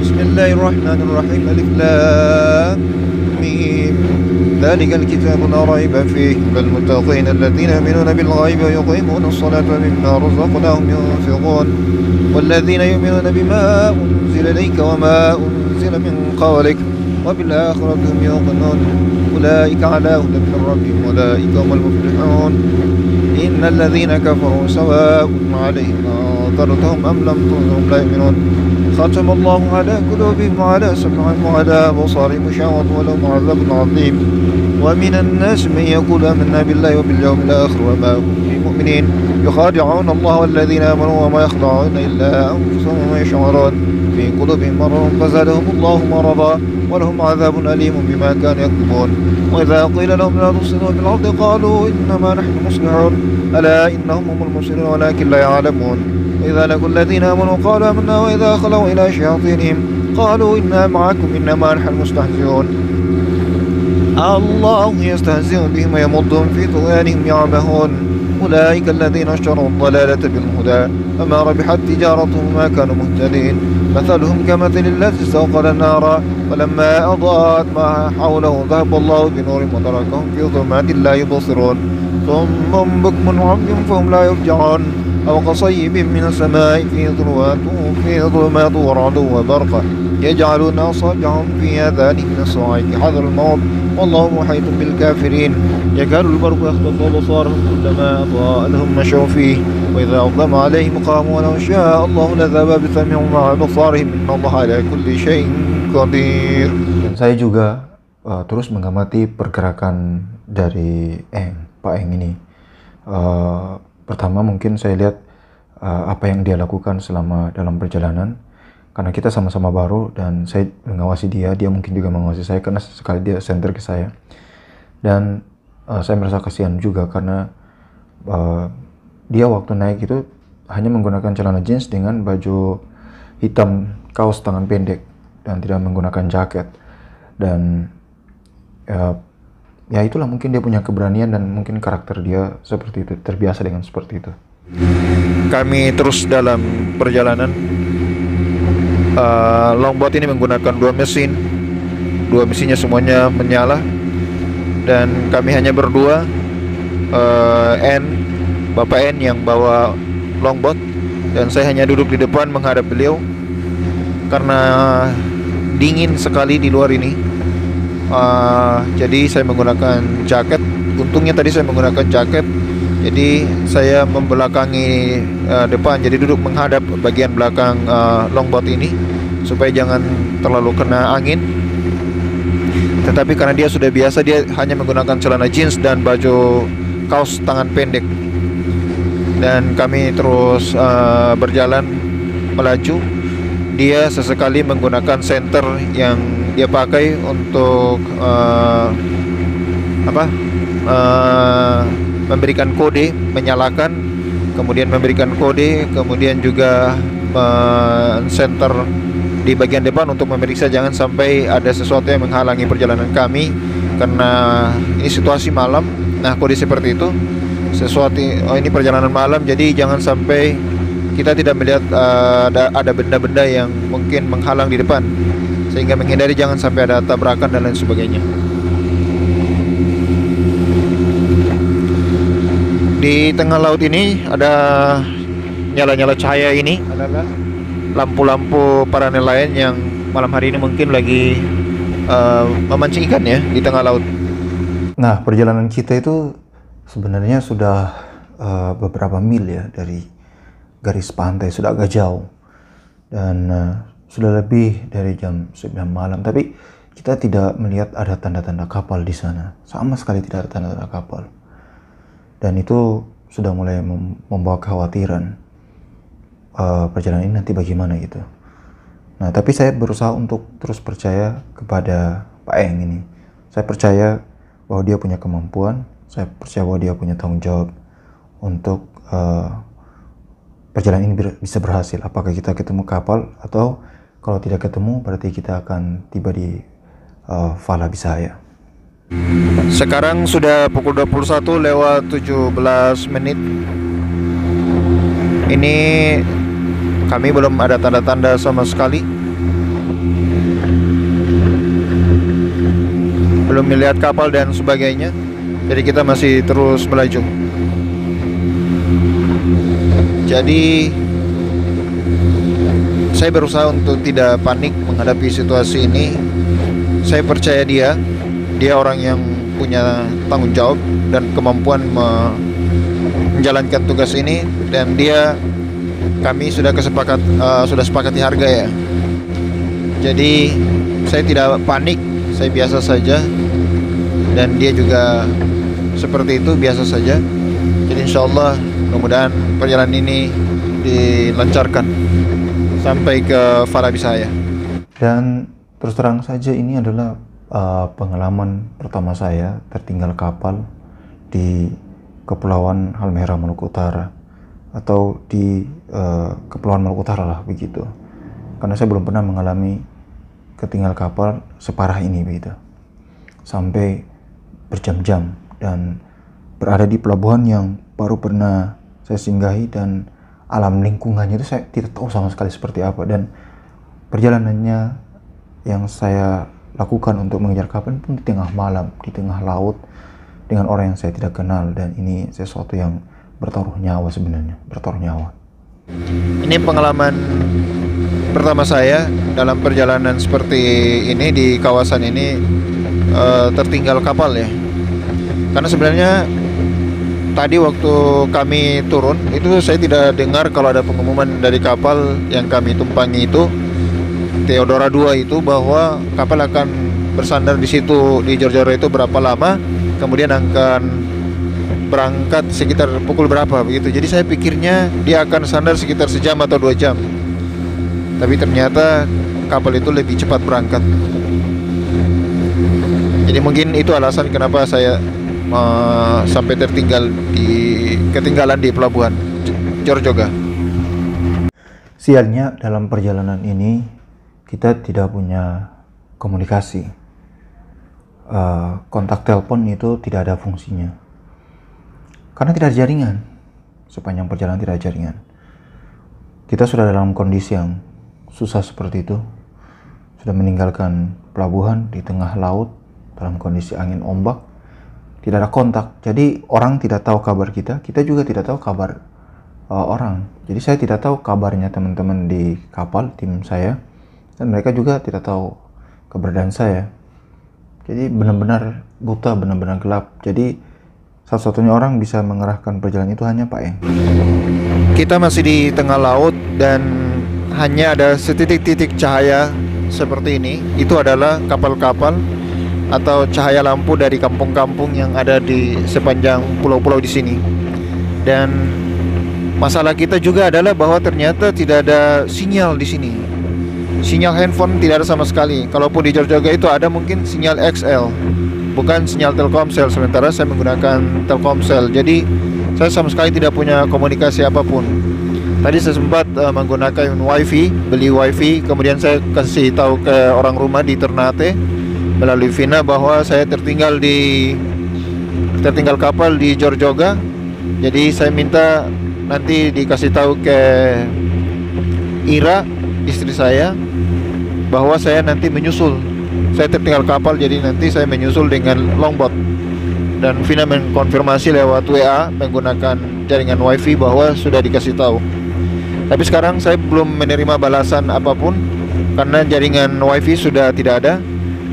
بسم الله الرحمن الرحيم ألف لام ميم ذلك الكتاب لا ريب فيه للمتقين الذين يؤمنون بالغيب ويقيمون الصلاة ومما رزقناهم ينفقون والذين يؤمنون بما أنزل إليك وما أنزل من قبلك وبالآخرة هم يوقنون أولئك على هدى من ربهم أولئك هم المفلحون إن الذين كفروا سواء عليهم أنذرتهم أم لم تنذرهم لا يؤمنون ختم الله على قلوبهم وعلى سمعهم وعلى أبصارهم غشاوة ولهم عذاب عظيم ومن الناس من يقول آمنا بالله وباليوم الآخر وما هم بمؤمنين يخادعون الله والذين آمنوا وما يخدعون إلا أنفسهم وما يشعرون في قلوبهم مرض فزادهم الله مرضا ولهم عذاب أليم بما كانوا يكذبون وإذا قيل لهم لا تفسدوا في الأرض قالوا إنما نحن مصلحون ألا إنهم هم المفسدون ولكن لا يعلمون وإذا لقوا الذين آمنوا قالوا آمنا وإذا خلوا إلى شياطينهم قالوا إنا معكم إنما نحن مستهزئون الله يستهزئ بهم ويمدهم في طغيانهم يعمهون أولئك الذين اشتروا الضلالة بالهدى فما ربحت تجارتهم وما كانوا مهتدين مثلهم كمثل الذي استوقد النار فلما أضاءت ما حوله ذهب الله بنورهم وتركهم في ظلمات لا يبصرون صم بكم عمي فهم لا يرجعون أو كصيب من السماء في ظلمات ورعد وبرق يجعلون أصابعهم في آذانهم من الصواعق حذر الموت والله محيط بالكافرين يكاد البرق يخطف أبصارهم كلما أضاء لهم مشوا فيه وإذا أظلم عليهم قاموا ولو شاء الله لذهب بسمعهم وأبصارهم إن الله على كل شيء قدير. Dan saya juga terus mengamati pergerakan dari Pak Eng ini. Pertama mungkin saya lihat apa yang dia lakukan selama dalam perjalanan, karena kita sama-sama baru dan saya mengawasi dia mungkin juga mengawasi saya karena sekali dia senter ke saya. Dan saya merasa kasihan juga karena dia waktu naik itu hanya menggunakan celana jeans dengan baju hitam, kaos tangan pendek dan tidak menggunakan jaket. Dan ya itulah mungkin dia punya keberanian dan mungkin karakter dia seperti itu, terbiasa dengan seperti itu. Kami terus dalam perjalanan. Longboat ini menggunakan dua mesinnya semuanya menyala dan kami hanya berdua. Bapak N yang bawa longboat dan saya hanya duduk di depan menghadap beliau karena dingin sekali di luar ini. Jadi saya menggunakan jaket. Untungnya tadi saya menggunakan jaket, jadi saya membelakangi depan, jadi duduk menghadap bagian belakang longboat ini supaya jangan terlalu kena angin. Tetapi karena dia sudah biasa, dia hanya menggunakan celana jeans dan baju kaos tangan pendek. Dan kami terus berjalan melaju, dia sesekali menggunakan senter yang dia pakai untuk memberikan kode, menyalakan, kemudian memberikan kode, kemudian juga senter di bagian depan untuk memeriksa jangan sampai ada sesuatu yang menghalangi perjalanan kami, karena ini situasi malam. Nah, kode seperti itu, sesuatu ini perjalanan malam, jadi jangan sampai kita tidak melihat ada benda-benda yang mungkin menghalang di depan, sehingga menghindari jangan sampai ada tabrakan dan lain sebagainya. Di tengah laut ini ada nyala-nyala cahaya, ini adalah lampu-lampu para nelayan yang malam hari ini mungkin lagi memancing ikan ya di tengah laut. Nah, perjalanan kita itu sebenarnya sudah beberapa mil ya dari garis pantai, sudah agak jauh, dan sudah lebih dari jam 9 malam, tapi kita tidak melihat ada tanda-tanda kapal di sana, sama sekali tidak ada tanda-tanda kapal, dan itu sudah mulai membawa kekhawatiran perjalanan ini nanti bagaimana gitu. Nah, tapi saya berusaha untuk terus percaya kepada Pak Eng ini. Saya percaya bahwa dia punya kemampuan, saya percaya bahwa dia punya tanggung jawab untuk perjalanan ini bisa berhasil. Apakah kita ketemu kapal, atau kalau tidak ketemu berarti kita akan tiba di Fala Bisaya. Sekarang sudah pukul 21:17. Ini kami belum ada tanda-tanda sama sekali, belum melihat kapal dan sebagainya, jadi kita masih terus melaju. Jadi saya berusaha untuk tidak panik menghadapi situasi ini. Saya percaya dia orang yang punya tanggung jawab dan kemampuan menjalankan tugas ini, dan kami sudah sepakati harga ya. Jadi saya tidak panik, saya biasa saja, dan dia juga seperti itu, biasa saja. Jadi insya Allah mudah-mudahan perjalanan ini dilancarkan sampai ke Fala Bisaya. Dan terus terang saja ini adalah pengalaman pertama saya tertinggal kapal di Kepulauan Halmahera, Maluku Utara, atau di Kepulauan Maluku Utara lah begitu. Karena saya belum pernah mengalami ketinggal kapal separah ini begitu, sampai berjam-jam, dan berada di pelabuhan yang baru pernah saya singgahi, dan alam lingkungannya itu saya tidak tahu sama sekali seperti apa, dan perjalanannya yang saya lakukan untuk mengejar kapal pun di tengah malam, di tengah laut, dengan orang yang saya tidak kenal, dan ini sesuatu yang bertaruh nyawa sebenarnya, bertaruh nyawa. Ini pengalaman pertama saya dalam perjalanan seperti ini di kawasan ini, tertinggal kapal ya. Karena sebenarnya tadi waktu kami turun itu saya tidak dengar kalau ada pengumuman dari kapal yang kami tumpangi itu, Theodora 2 itu, bahwa kapal akan bersandar di situ di Jorjoro itu berapa lama, kemudian akan berangkat sekitar pukul berapa begitu. Jadi saya pikirnya dia akan sandar sekitar sejam atau 2 jam. Tapi ternyata kapal itu lebih cepat berangkat. Jadi mungkin itu alasan kenapa saya sampai ketinggalan di pelabuhan Jorjoga. Sialnya dalam perjalanan ini kita tidak punya komunikasi. Kontak telepon itu tidak ada fungsinya, karena tidak ada jaringan. Sepanjang perjalanan tidak ada jaringan. Kita sudah dalam kondisi yang susah seperti itu, sudah meninggalkan pelabuhan di tengah laut dalam kondisi angin ombak, tidak ada kontak. Jadi orang tidak tahu kabar kita juga tidak tahu kabar orang. Jadi saya tidak tahu kabarnya teman-teman di kapal, tim saya, dan mereka juga tidak tahu keberadaan saya. Jadi benar-benar buta, benar-benar gelap. Jadi satu-satunya orang bisa mengerahkan perjalanan itu hanya Pak Eng. Kita masih di tengah laut dan hanya ada setitik-titik cahaya seperti ini. Itu adalah kapal-kapal atau cahaya lampu dari kampung-kampung yang ada di sepanjang pulau-pulau di sini. Dan Masalah kita juga adalah bahwa ternyata tidak ada sinyal di sini. Sinyal handphone tidak ada sama sekali. Kalaupun di Jorjoga itu ada mungkin sinyal XL, bukan sinyal Telkomsel. Sementara saya menggunakan Telkomsel. Jadi saya sama sekali tidak punya komunikasi apapun. Tadi saya sempat menggunakan wifi, beli wifi. Kemudian saya kasih tahu ke orang rumah di Ternate melalui Vina bahwa saya tertinggal kapal di Jorjoga. Jadi saya minta nanti dikasih tahu ke Ira, istri saya, bahwa saya nanti menyusul. Saya tertinggal kapal, jadi nanti saya menyusul dengan longboat. Dan Vina mengkonfirmasi lewat WA menggunakan jaringan wifi bahwa sudah dikasih tahu. Tapi sekarang saya belum menerima balasan apapun karena jaringan wifi sudah tidak ada.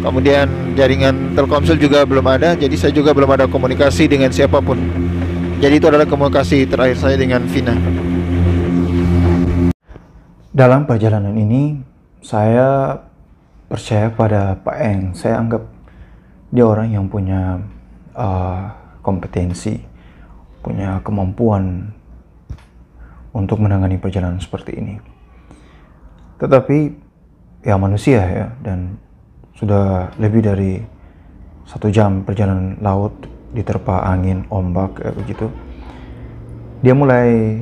Kemudian jaringan Telkomsel juga belum ada. Jadi saya juga belum ada komunikasi dengan siapapun. Jadi itu adalah komunikasi terakhir saya dengan Vina. Dalam perjalanan ini saya percaya pada Pak Eng. Saya anggap dia orang yang punya kompetensi, punya kemampuan untuk menangani perjalanan seperti ini. Tetapi ya manusia ya, dan sudah lebih dari 1 jam perjalanan laut diterpa angin, ombak kayak begitu. Dia mulai,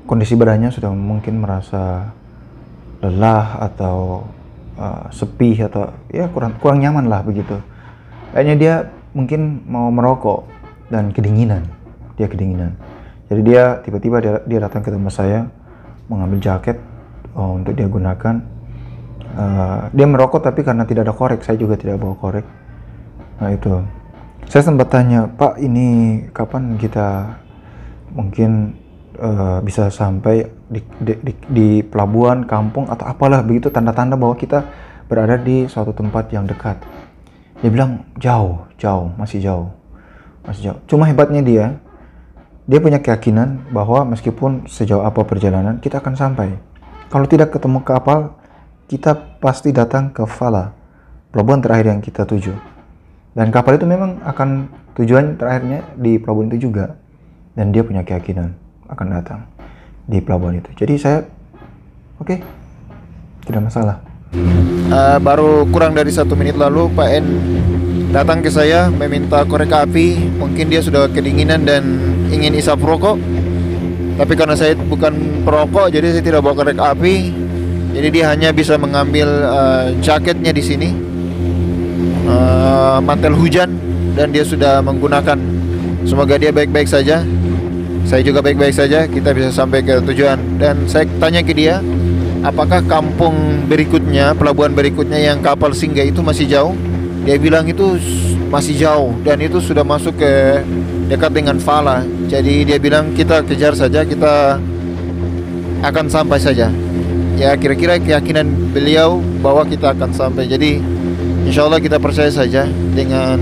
kondisi badannya sudah mungkin merasa lelah atau sepi atau ya kurang nyaman lah begitu. Kayaknya dia mungkin mau merokok dan kedinginan. Dia kedinginan. Jadi dia tiba-tiba dia datang ke tempat saya mengambil jaket untuk dia gunakan. Dia merokok tapi karena tidak ada korek, saya juga tidak bawa korek. Nah itu. Saya sempat tanya, Pak, ini kapan kita mungkin bisa sampai di pelabuhan, kampung, atau apalah begitu, tanda-tanda bahwa kita berada di suatu tempat yang dekat. Dia bilang, jauh, masih jauh. Cuma hebatnya dia punya keyakinan bahwa meskipun sejauh apa perjalanan, kita akan sampai. Kalau tidak ketemu kapal, kita pasti datang ke Fala, pelabuhan terakhir yang kita tuju. Dan kapal itu memang akan tujuan terakhirnya di pelabuhan itu juga. Dan dia punya keyakinan akan datang di pelabuhan itu. Jadi saya, oke, tidak masalah. Baru kurang dari 1 menit lalu Pak N datang ke saya meminta korek api. Mungkin dia sudah kedinginan dan ingin isap rokok. Tapi karena saya bukan perokok, jadi saya tidak bawa korek api. Jadi dia hanya bisa mengambil jaketnya di sini, mantel hujan, dan dia sudah menggunakan. Semoga dia baik-baik saja. Saya juga baik-baik saja. Kita bisa sampai ke tujuan. Dan saya tanya ke dia, apakah kampung berikutnya, pelabuhan berikutnya yang kapal singgah itu masih jauh? Dia bilang itu masih jauh dan itu sudah masuk ke dekat dengan Fala. Jadi dia bilang kita kejar saja, kita akan sampai saja. Ya kira-kira keyakinan beliau bahwa kita akan sampai. Jadi insya Allah kita percaya saja dengan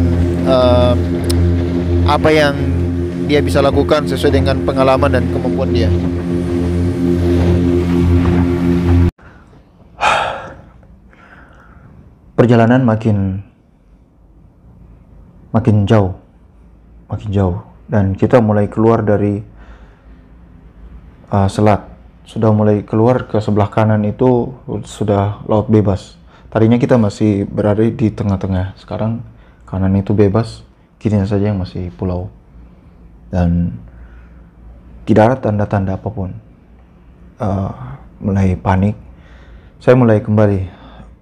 apa yang dia bisa lakukan sesuai dengan pengalaman dan kemampuan dia. Perjalanan makin jauh, dan kita mulai keluar dari selat. Sudah mulai keluar ke sebelah kanan itu sudah laut bebas. Tadinya kita masih berada di tengah-tengah. Sekarang kanan itu bebas, kirinya saja yang masih pulau. Dan tidak ada tanda-tanda apapun. Mulai panik. Saya mulai kembali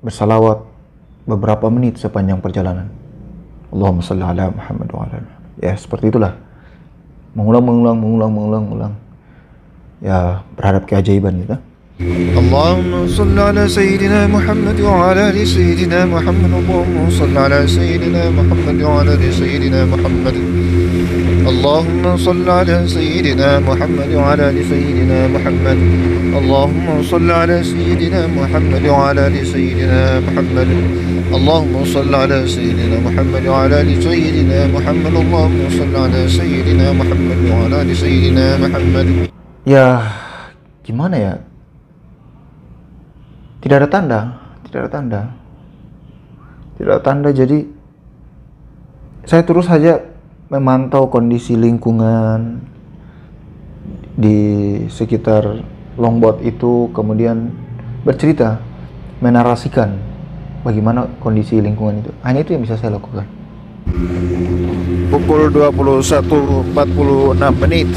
bersalawat beberapa menit sepanjang perjalanan. Allahumma salli ala Muhammad wa ala Muhammad. Ya seperti itulah. Mengulang. Ya berharap keajaiban gitu. Allahumma salli ala Sayyidina Muhammad wa ala ali Sayyidina Muhammad. Allahumma salli ala Sayyidina Muhammad wa ala ali Sayyidina Muhammad. Allahumma salli ala Sayyidina Muhammad wa ala ali Sayyidina Muhammad. Allahumma salli ala Sayyidina Muhammad wa ala ali Sayyidina Muhammad. Allahumma salli ala Sayyidina Muhammad wa ala ali Sayyidina Muhammad. Allahumma salli ala Sayyidina Muhammad wa ala ali Sayyidina Muhammad. Ya, gimana ya? Tidak ada tanda. Jadi saya terus saja memantau kondisi lingkungan di sekitar longboat itu kemudian bercerita, menarasikan bagaimana kondisi lingkungan itu. Hanya itu yang bisa saya lakukan. Pukul 21.46 menit.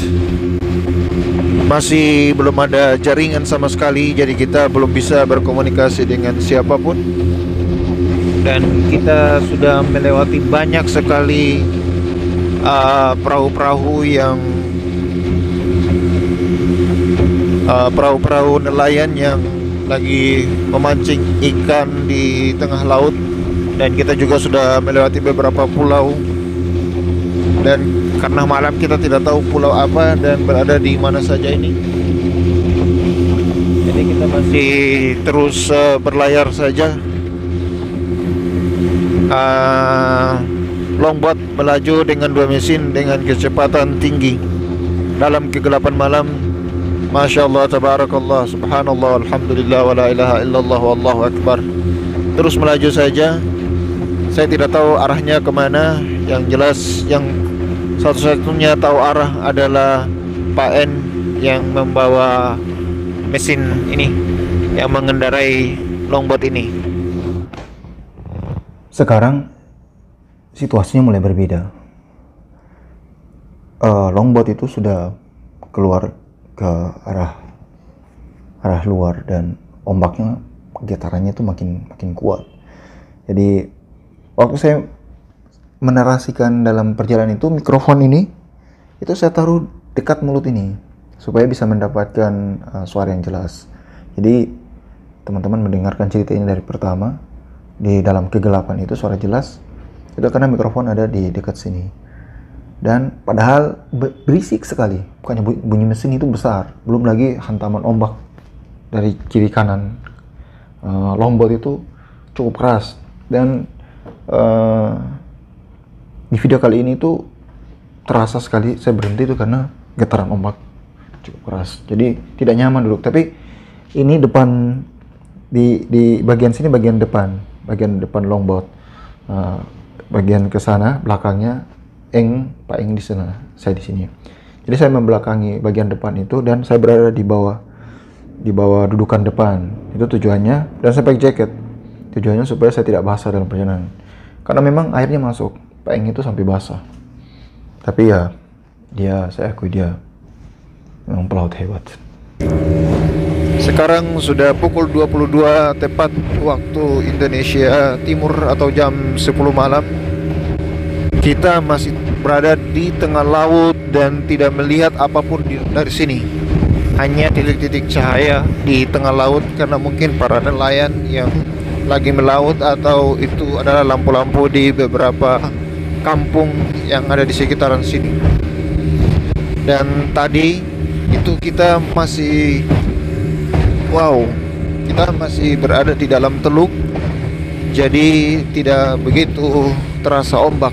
Masih belum ada jaringan sama sekali, jadi kita belum bisa berkomunikasi dengan siapapun. Dan kita sudah melewati banyak sekali perahu-perahu nelayan yang lagi memancing ikan di tengah laut. Dan kita juga sudah melewati beberapa pulau. Dan karena malam kita tidak tahu pulau apa dan berada di mana saja ini, jadi kita masih terus berlayar saja. Longboat melaju dengan 2 mesin dengan kecepatan tinggi dalam kegelapan malam. Masya Allah, tabarakallah, subhanallah, alhamdulillah, wa la ilaha illallah, wallahu akbar. Terus melaju saja. Saya tidak tahu arahnya kemana. Yang jelas, yang satu-satunya tahu arah adalah Pak N yang membawa mesin ini, yang mengendarai longboat ini. Sekarang situasinya mulai berbeda. Longboat itu sudah keluar ke arah luar dan ombaknya, getarannya itu makin kuat. Jadi waktu saya menarasikan dalam perjalanan itu, mikrofon ini itu saya taruh dekat mulut ini supaya bisa mendapatkan suara yang jelas. Jadi teman-teman mendengarkan cerita ini dari pertama, di dalam kegelapan itu suara jelas itu karena mikrofon ada di dekat sini. Dan padahal berisik sekali, bukannya bunyi mesin itu besar, belum lagi hantaman ombak dari kiri kanan. Longboat itu cukup keras. Dan di video kali ini tuh terasa sekali saya berhenti itu karena getaran ombak cukup keras. Jadi tidak nyaman duduk. Tapi ini depan, di bagian sini bagian depan longboat. Bagian ke sana belakangnya Pak Eng di sana, saya di sini. Jadi saya membelakangi bagian depan itu dan saya berada di bawah dudukan depan. Itu tujuannya, dan saya pakai jaket. Tujuannya supaya saya tidak basah dalam perjalanan. Karena memang airnya masuk. Pak Eng itu sampai basah. Tapi ya, saya akui dia memang pelaut hebat. Sekarang sudah pukul 22 tepat waktu Indonesia Timur atau jam 10 malam. Kita masih berada di tengah laut dan tidak melihat apapun dari sini. Hanya titik-titik cahaya di tengah laut karena mungkin para nelayan yang lagi melaut, atau itu adalah lampu-lampu di beberapa kampung yang ada di sekitaran sini. Dan tadi itu kita masih berada di dalam teluk, jadi tidak begitu terasa ombak.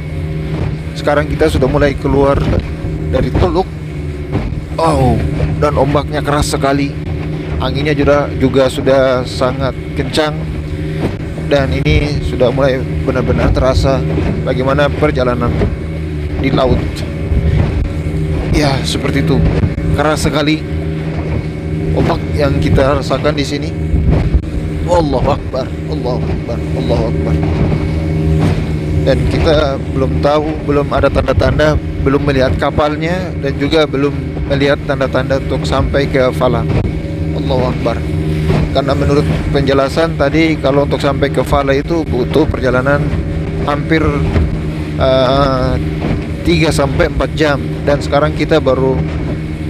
Sekarang kita sudah mulai keluar dari teluk. Dan ombaknya keras sekali. Anginnya juga sudah sangat kencang. Dan ini sudah mulai benar-benar terasa bagaimana perjalanan di laut. Ya, seperti itu. Keras sekali ombak yang kita rasakan di sini. Allahu Akbar, Allahu Akbar, Allahu Akbar. Dan kita belum tahu, belum ada tanda-tanda, belum melihat kapalnya, dan juga belum melihat tanda-tanda untuk sampai ke Fala. Allahu Akbar. Karena menurut penjelasan tadi, kalau untuk sampai ke Fala itu butuh perjalanan hampir 3-4 jam. Dan sekarang kita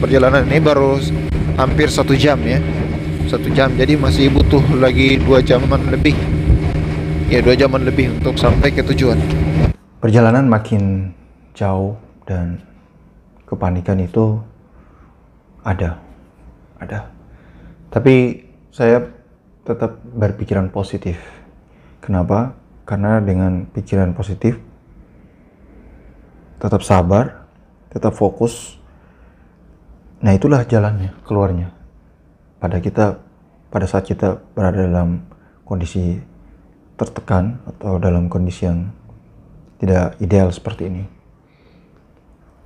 perjalanan ini baru hampir 1 jam ya. 1 jam, jadi masih butuh lagi 2 jaman lebih. Ya, 2 jaman lebih untuk sampai ke tujuan. Perjalanan makin jauh dan kepanikan itu ada. Tapi saya tetap berpikiran positif. Kenapa? Karena dengan pikiran positif, tetap sabar, tetap fokus. Nah, itulah jalannya, keluarnya. Pada saat kita berada dalam kondisi tertekan atau dalam kondisi yang tidak ideal seperti ini.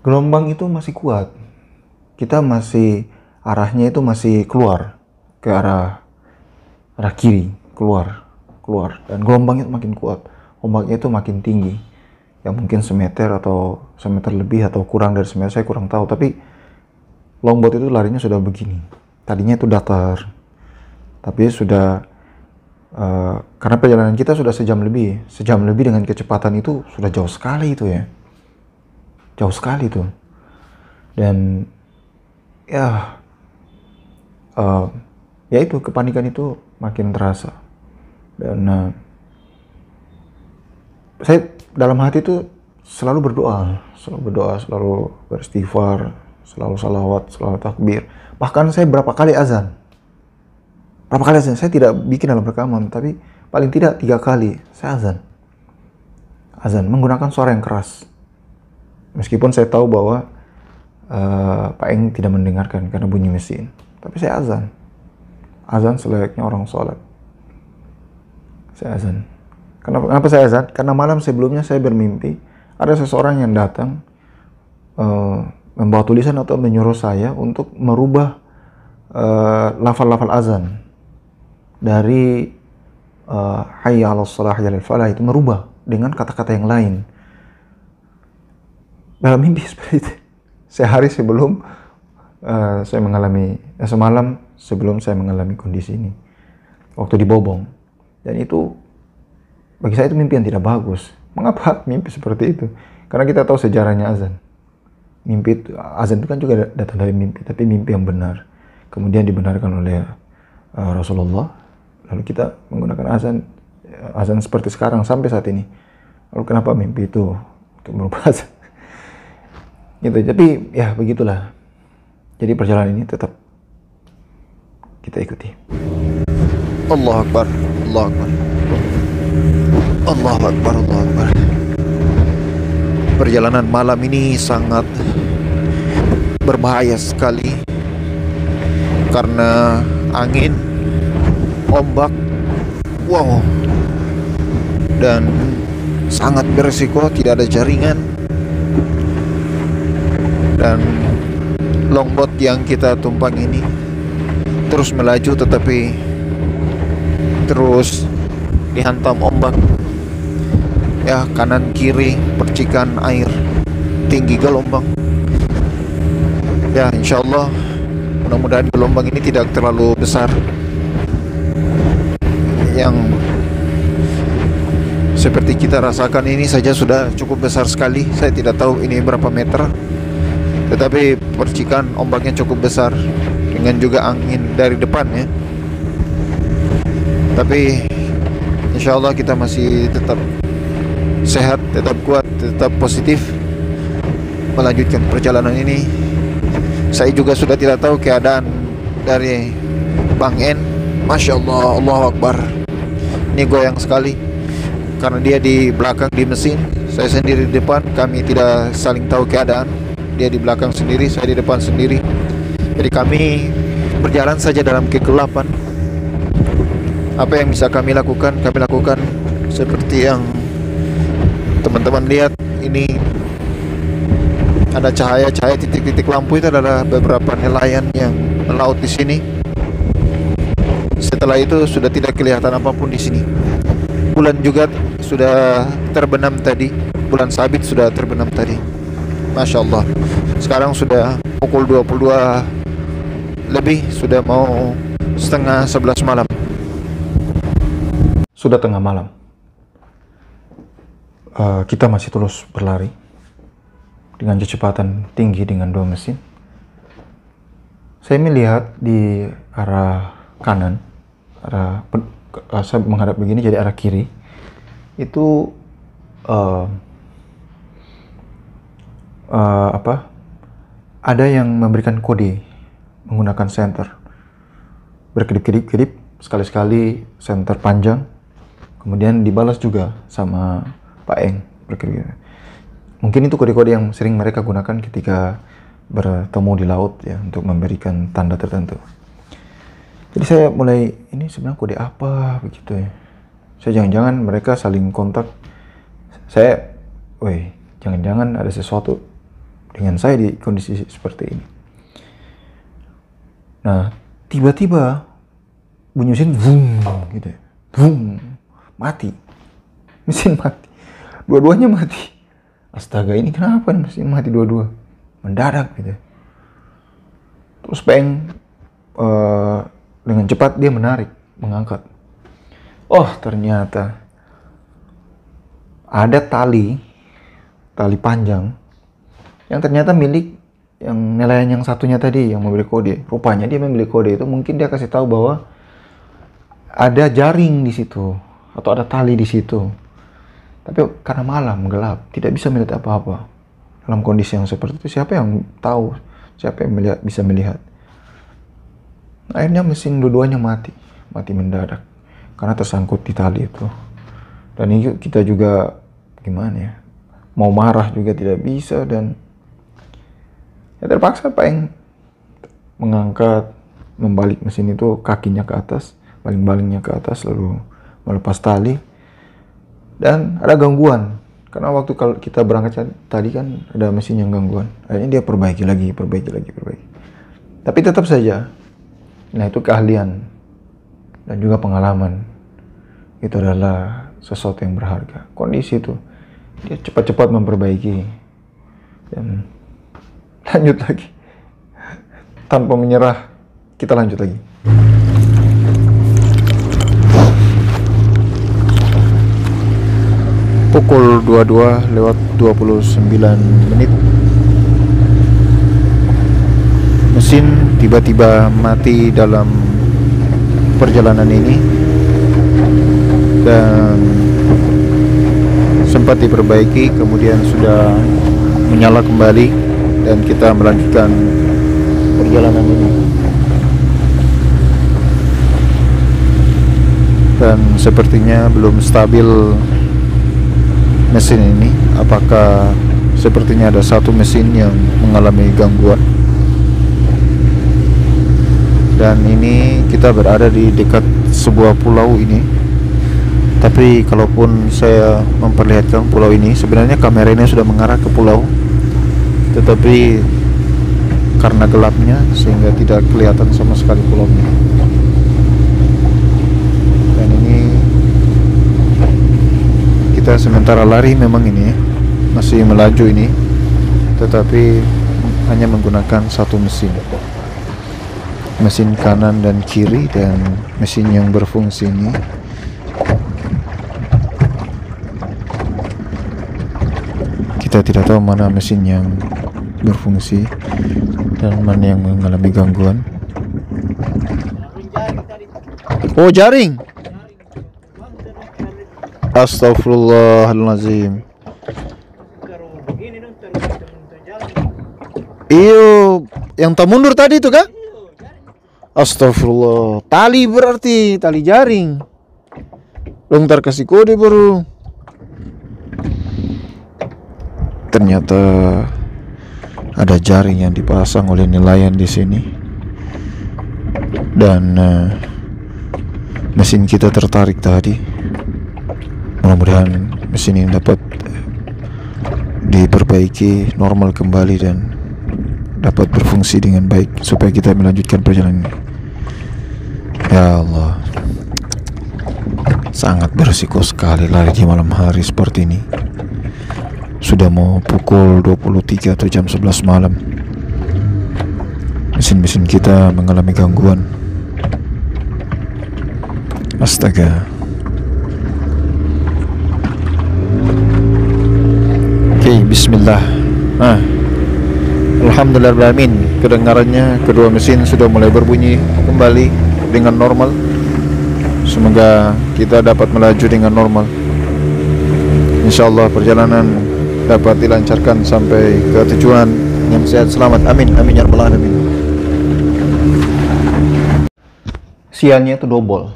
Gelombang itu masih kuat. kita masih arahnya itu masih keluar ke arah kiri, keluar dan gelombangnya itu makin kuat, ombaknya itu makin tinggi, ya mungkin semeter atau semeter lebih atau kurang dari semeter, saya kurang tahu. Tapi longboat itu larinya sudah begini, tadinya itu datar, tapi sudah karena perjalanan kita sudah sejam lebih dengan kecepatan itu sudah jauh sekali itu ya, jauh sekali tuh. Dan ya itu kepanikan itu makin terasa. Dan saya dalam hati itu selalu berdoa, selalu beristighfar, selalu salawat, selalu takbir. Bahkan saya berapa kali azan, saya tidak bikin dalam rekaman, tapi paling tidak 3 kali saya azan menggunakan suara yang keras, meskipun saya tahu bahwa Pak Eng tidak mendengarkan karena bunyi mesin, tapi saya azan selayaknya orang sholat. Saya azan. Kenapa saya azan? Karena malam sebelumnya saya bermimpi ada seseorang yang datang membawa tulisan atau menyuruh saya untuk merubah lafal-lafal azan dari hayya 'alas shalah hayya 'alal falah itu merubah dengan kata-kata yang lain. Dalam mimpi seperti itu. Sehari sebelum semalam sebelum saya mengalami kondisi ini, waktu di Bobong. Dan itu bagi saya itu mimpi yang tidak bagus. Mengapa mimpi seperti itu? Karena kita tahu sejarahnya azan. Azan itu kan juga datang dari mimpi, tapi mimpi yang benar. Kemudian dibenarkan oleh Rasulullah. Lalu kita menggunakan azan seperti sekarang sampai saat ini. Lalu kenapa mimpi itu untuk merubah azan? Gitu. Tapi ya begitulah. Jadi perjalanan ini tetap kita ikuti. Allahu Akbar, Allahu Akbar, Allahu Akbar, Allahu Akbar. Perjalanan malam ini sangat berbahaya sekali karena angin, ombak, wow, dan sangat berisiko, tidak ada jaringan. Dan longboat yang kita tumpang ini terus melaju tetapi terus dihantam ombak. Ya, kanan kiri percikan air, tinggi gelombang. Ya, insya Allah mudah-mudahan gelombang ini tidak terlalu besar. Yang seperti kita rasakan ini saja sudah cukup besar sekali. Saya tidak tahu ini berapa meter, tetapi percikan ombaknya cukup besar dengan juga angin dari depan ya. Tapi insya Allah kita masih tetap sehat, tetap kuat, tetap positif melanjutkan perjalanan ini. Saya juga sudah tidak tahu keadaan dari Bang En. Masya Allah, Allahu Akbar. Ini goyang sekali karena dia di belakang di mesin, saya sendiri di depan. Kami tidak saling tahu keadaan. Dia di belakang sendiri, saya di depan sendiri. Jadi kami berjalan saja dalam kegelapan. Apa yang bisa kami lakukan seperti yang teman-teman lihat. Ini ada cahaya-cahaya titik-titik lampu, itu adalah beberapa nelayan yang melaut di sini. Setelah itu sudah tidak kelihatan apapun di sini. Bulan juga sudah terbenam tadi, bulan sabit sudah terbenam tadi. Masya Allah. Sekarang sudah pukul 22 lebih, sudah mau setengah 11 malam. Sudah tengah malam. Kita masih terus berlari dengan kecepatan tinggi dengan 2 mesin. Saya melihat di arah kanan, saya menghadap begini, jadi arah kiri itu ada yang memberikan kode menggunakan senter, berkedip-kedip, sekali-sekali senter panjang, kemudian dibalas juga sama Pak Eng, berkedip. Mungkin itu kode-kode yang sering mereka gunakan ketika bertemu di laut ya, untuk memberikan tanda tertentu. Jadi saya mulai, ini sebenarnya kode apa begitu ya. Saya jangan-jangan mereka saling kontak. Saya, jangan-jangan ada sesuatu dengan saya di kondisi seperti ini. Nah, tiba-tiba bunyi mesin boom gitu ya. Boom. Mati. Mesin mati. Dua-duanya mati. Astaga, ini kenapa nih mesin mati dua-dua? Mendadak gitu. Terus Peng dengan cepat dia menarik, mengangkat. Oh, ternyata ada tali panjang yang ternyata milik yang nelayan yang satunya tadi yang memberi kode. Rupanya dia membeli kode itu mungkin dia kasih tahu bahwa ada jaring di situ atau ada tali di situ. Tapi karena malam gelap, tidak bisa melihat apa-apa. Dalam kondisi yang seperti itu, siapa yang tahu? Siapa yang bisa melihat? Akhirnya mesin dua-duanya mati mendadak karena tersangkut di tali itu. Dan ini kita juga gimana ya? Mau marah juga tidak bisa dan ya terpaksa Peng mengangkat, membalik mesin itu kakinya ke atas, baling-balingnya ke atas lalu melepas tali. Dan ada gangguan karena waktu kalau kita berangkat tadi kan ada mesin yang gangguan. Akhirnya dia perbaiki lagi. Tapi tetap saja, nah itu keahlian dan juga pengalaman. Itu adalah sesuatu yang berharga. Kondisi itu dia cepat-cepat memperbaiki dan lanjut lagi tanpa menyerah. Kita lanjut lagi. Pukul 22:29. Mesin tiba-tiba mati dalam perjalanan ini dan sempat diperbaiki, kemudian sudah menyala kembali dan kita melanjutkan perjalanan ini. Dan sepertinya belum stabil mesin ini. Apakah sepertinya ada satu mesin yang mengalami gangguan. Dan ini kita berada di dekat sebuah pulau ini. Tapi kalaupun saya memperlihatkan pulau ini, sebenarnya kameranya sudah mengarah ke pulau, tetapi karena gelapnya sehingga tidak kelihatan sama sekali pulaunya. Dan ini kita sementara lari memang ini masih melaju ini, tetapi hanya menggunakan satu mesin kanan dan kiri, dan mesin yang berfungsi ini kita tidak tahu mana mesin yang berfungsi dan mana yang mengalami gangguan. Oh, jaring. Astagfirullahaladzim. Iyo, yang tak mundur tadi itu kah? Astagfirullah. Tali berarti, tali jaring. Lu ntar kasih kode baru. Ternyata ada jaring yang dipasang oleh nelayan di sini. Dan mesin kita tertarik tadi. Mudah-mudahan mesin ini dapat diperbaiki normal kembali dan dapat berfungsi dengan baik supaya kita melanjutkan perjalanan ini. Ya Allah, sangat berisiko sekali lari di malam hari seperti ini. Sudah mau pukul 23 atau jam 11 malam. Mesin-mesin kita mengalami gangguan. Astaga. Oke, bismillah. Alhamdulillahirrahmanirrahim. Kedengarannya kedua mesin sudah mulai berbunyi kembali dengan normal. Semoga kita dapat melaju dengan normal. Insyaallah perjalanan dapat dilancarkan sampai ke tujuan yang sehat selamat. Amin, amin ya rabbal alamin. Sialnya itu double.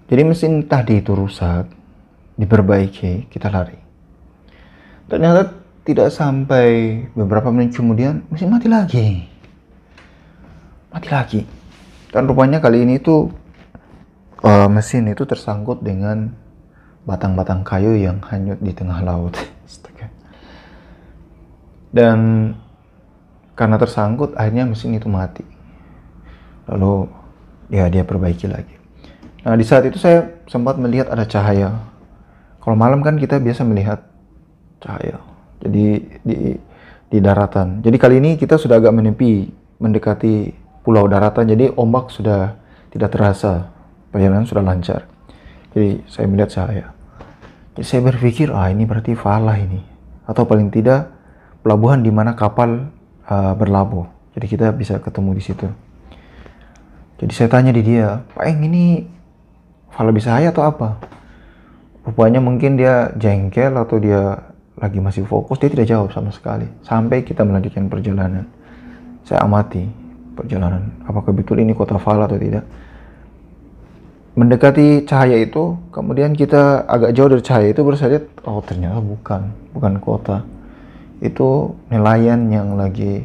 Jadi mesin tadi itu rusak, diperbaiki, kita lari. Ternyata tidak sampai beberapa menit kemudian mesin mati lagi. Dan rupanya kali ini tuh mesin itu tersangkut dengan batang-batang kayu yang hanyut di tengah laut. Dan karena tersangkut akhirnya mesin itu mati. lalu dia perbaiki lagi. Nah, di saat itu saya sempat melihat ada cahaya. Kalau malam kan kita biasa melihat cahaya. Jadi di daratan. Jadi kali ini kita sudah agak menepi, mendekati pulau daratan. Jadi ombak sudah tidak terasa, perjalanan sudah lancar. Jadi saya melihat cahaya. Jadi saya berpikir, ini berarti Falah ini, atau paling tidak pelabuhan di mana kapal berlabuh. Jadi kita bisa ketemu di situ. Jadi saya tanya di dia, Pak Eng, ini Falah Bisahaya atau apa? Rupanya mungkin dia jengkel atau dia lagi masih fokus, dia tidak jawab sama sekali. Sampai kita melanjutkan perjalanan. Saya amati perjalanan, apakah betul ini kota Falah atau tidak. Mendekati cahaya itu, kemudian kita agak jauh dari cahaya itu, baru saya lihat, oh ternyata bukan kota. Itu nelayan yang lagi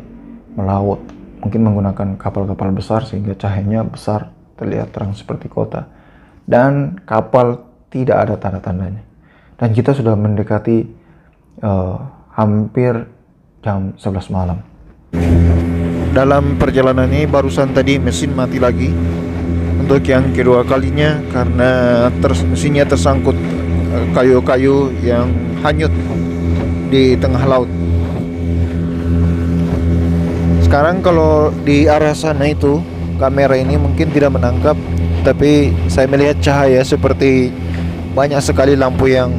melaut, mungkin menggunakan kapal-kapal besar sehingga cahayanya besar, terlihat terang seperti kota. Dan kapal tidak ada tanda-tandanya. Dan kita sudah mendekati hampir jam 11 malam. Dalam perjalanan ini barusan tadi mesin mati lagi untuk yang kedua kalinya karena mesinnya tersangkut kayu-kayu yang hanyut di tengah laut. Sekarang kalau di arah sana itu kamera ini mungkin tidak menangkap, tapi saya melihat cahaya seperti banyak sekali lampu yang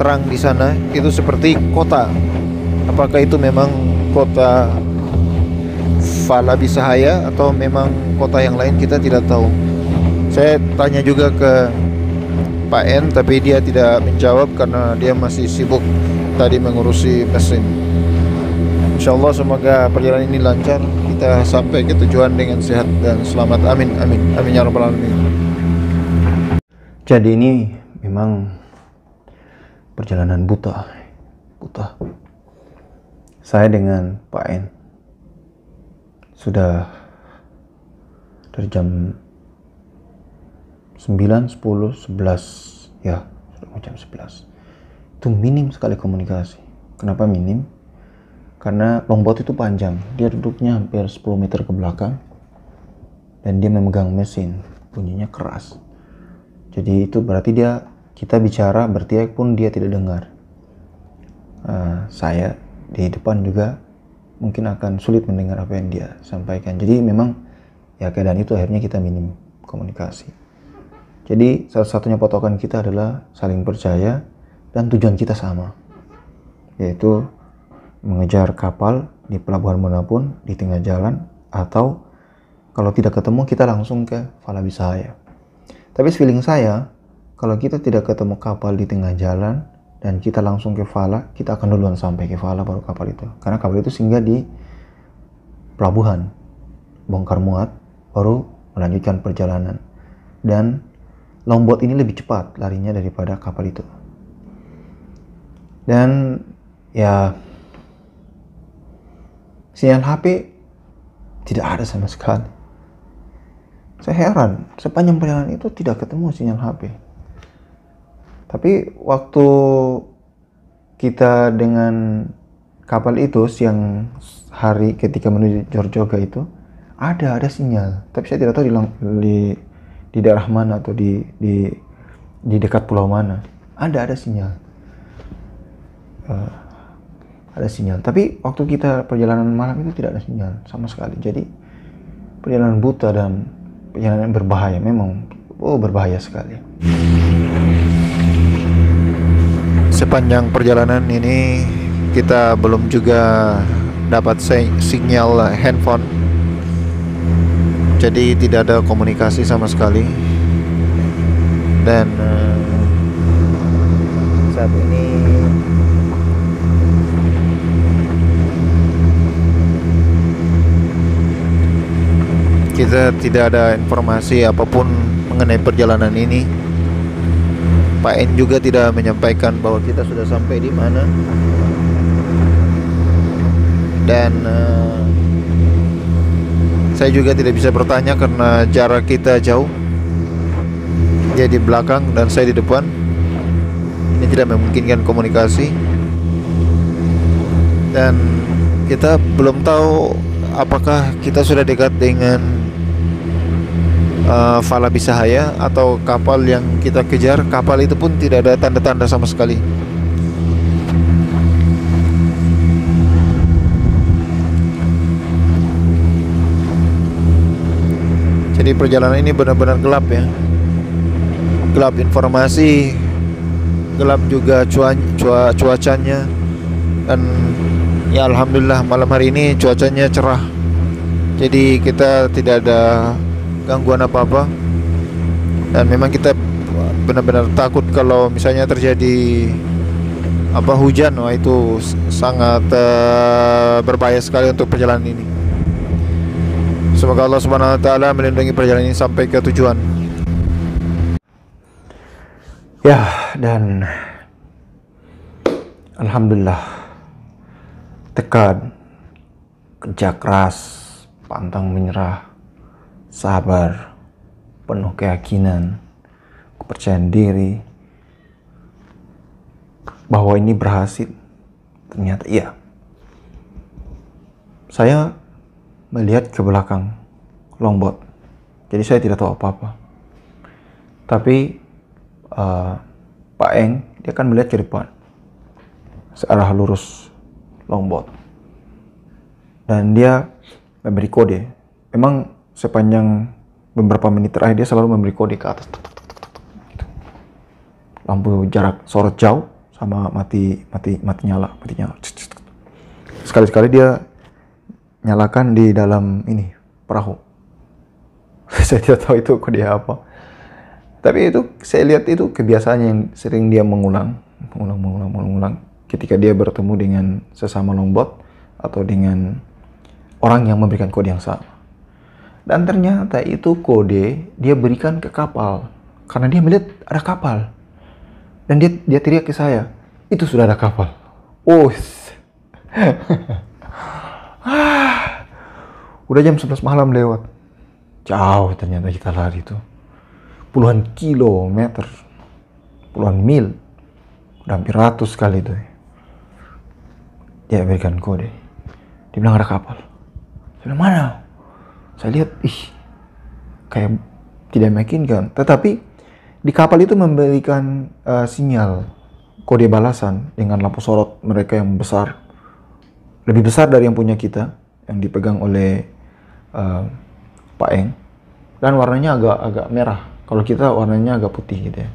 terang di sana. Itu seperti kota. Apakah itu memang kota Falah Bisahaya atau memang kota yang lain, kita tidak tahu. Saya tanya juga ke Pak N, tapi dia tidak menjawab karena dia masih sibuk tadi mengurusi mesin. Insyaallah semoga perjalanan ini lancar, kita sampai ke tujuan dengan sehat dan selamat. Amin amin amin ya rabbal alamin. Jadi ini memang perjalanan buta. Saya dengan Pak N sudah dari jam 9, 10, 11 ya, sudah mau jam 11. Itu minim sekali komunikasi. Kenapa minim? Karena longboat itu panjang, dia duduknya hampir 10 meter ke belakang dan dia memegang mesin, bunyinya keras. Jadi itu berarti kita bicara berteriak pun dia tidak dengar. Saya di depan juga mungkin akan sulit mendengar apa yang dia sampaikan. Jadi memang ya keadaan itu akhirnya kita minim komunikasi. Jadi salah satunya patokan kita adalah saling percaya dan tujuan kita sama, yaitu mengejar kapal di pelabuhan manapun di tengah jalan, atau kalau tidak ketemu kita langsung ke Falah Bisahaya. Tapi feeling saya, kalau kita tidak ketemu kapal di tengah jalan dan kita langsung ke Falah, kita akan duluan sampai ke Falah baru kapal itu. Karena kapal itu singgah di pelabuhan, bongkar muat, baru melanjutkan perjalanan. Dan longboat ini lebih cepat larinya daripada kapal itu. Dan ya, sinyal HP tidak ada sama sekali. Saya heran, sepanjang perjalanan itu tidak ketemu sinyal HP. Tapi waktu kita dengan kapal itu siang hari ketika menuju Jorjoga itu ada sinyal. Tapi saya tidak tahu di daerah mana atau di dekat pulau mana. Ada sinyal. Ada sinyal. Tapi waktu kita perjalanan malam itu tidak ada sinyal sama sekali. Jadi perjalanan buta dan perjalanan berbahaya, memang berbahaya sekali. Sepanjang perjalanan ini kita belum juga dapat sinyal handphone, jadi tidak ada komunikasi sama sekali. Dan saat ini kita tidak ada informasi apapun mengenai perjalanan ini. Pak N juga tidak menyampaikan bahwa kita sudah sampai di mana. Dan saya juga tidak bisa bertanya karena jarak kita jauh. Dia di belakang dan saya di depan. Ini tidak memungkinkan komunikasi. Dan kita belum tahu apakah kita sudah dekat dengan Falabisahaya atau kapal yang kita kejar. Kapal itu pun tidak ada tanda-tanda sama sekali. Jadi perjalanan ini benar-benar gelap ya. Gelap informasi, gelap juga cuacanya. Dan ya alhamdulillah malam hari ini cuacanya cerah. Jadi kita tidak ada gangguan apa-apa. Dan memang kita benar-benar takut kalau misalnya terjadi hujan. Wah, itu sangat berbahaya sekali untuk perjalanan ini. Semoga Allah Subhanahu wa taala melindungi perjalanan ini sampai ke tujuan. Ya, dan alhamdulillah, tekad, kerja keras, pantang menyerah, sabar, penuh keyakinan, kepercayaan diri bahwa ini berhasil. Ternyata iya. Saya melihat ke belakang longboat, jadi saya tidak tahu apa-apa. Tapi Pak Eng, dia kan melihat ke depan searah lurus longboat, dan dia memberi kode. Memang sepanjang beberapa menit terakhir dia selalu memberi kode ke atas, gitu. Lampu jarak sorot jauh sama mati nyala. Sekali-sekali dia nyalakan di dalam ini perahu. Saya tidak tahu itu kode apa. Tapi itu saya lihat itu kebiasaannya yang sering dia mengulang. Ketika dia bertemu dengan sesama longboat atau dengan orang yang memberikan kode yang sama. Dan ternyata itu kode dia berikan ke kapal karena dia melihat ada kapal. Dan dia teriak ke saya, itu sudah ada kapal. Oh. Udah jam 11 malam lewat. Jauh ternyata kita lari itu. Puluhan kilometer, puluhan mil. Udah hampir 100 kali itu. Dia berikan kode. Dia bilang ada kapal. Saya bilang, mana? Saya lihat, kayak tidak meyakinkan. Tetapi di kapal itu memberikan sinyal kode balasan dengan lampu sorot mereka yang besar. Lebih besar dari yang punya kita, yang dipegang oleh Pak Eng. Dan warnanya agak merah. Kalau kita warnanya agak putih gitu ya.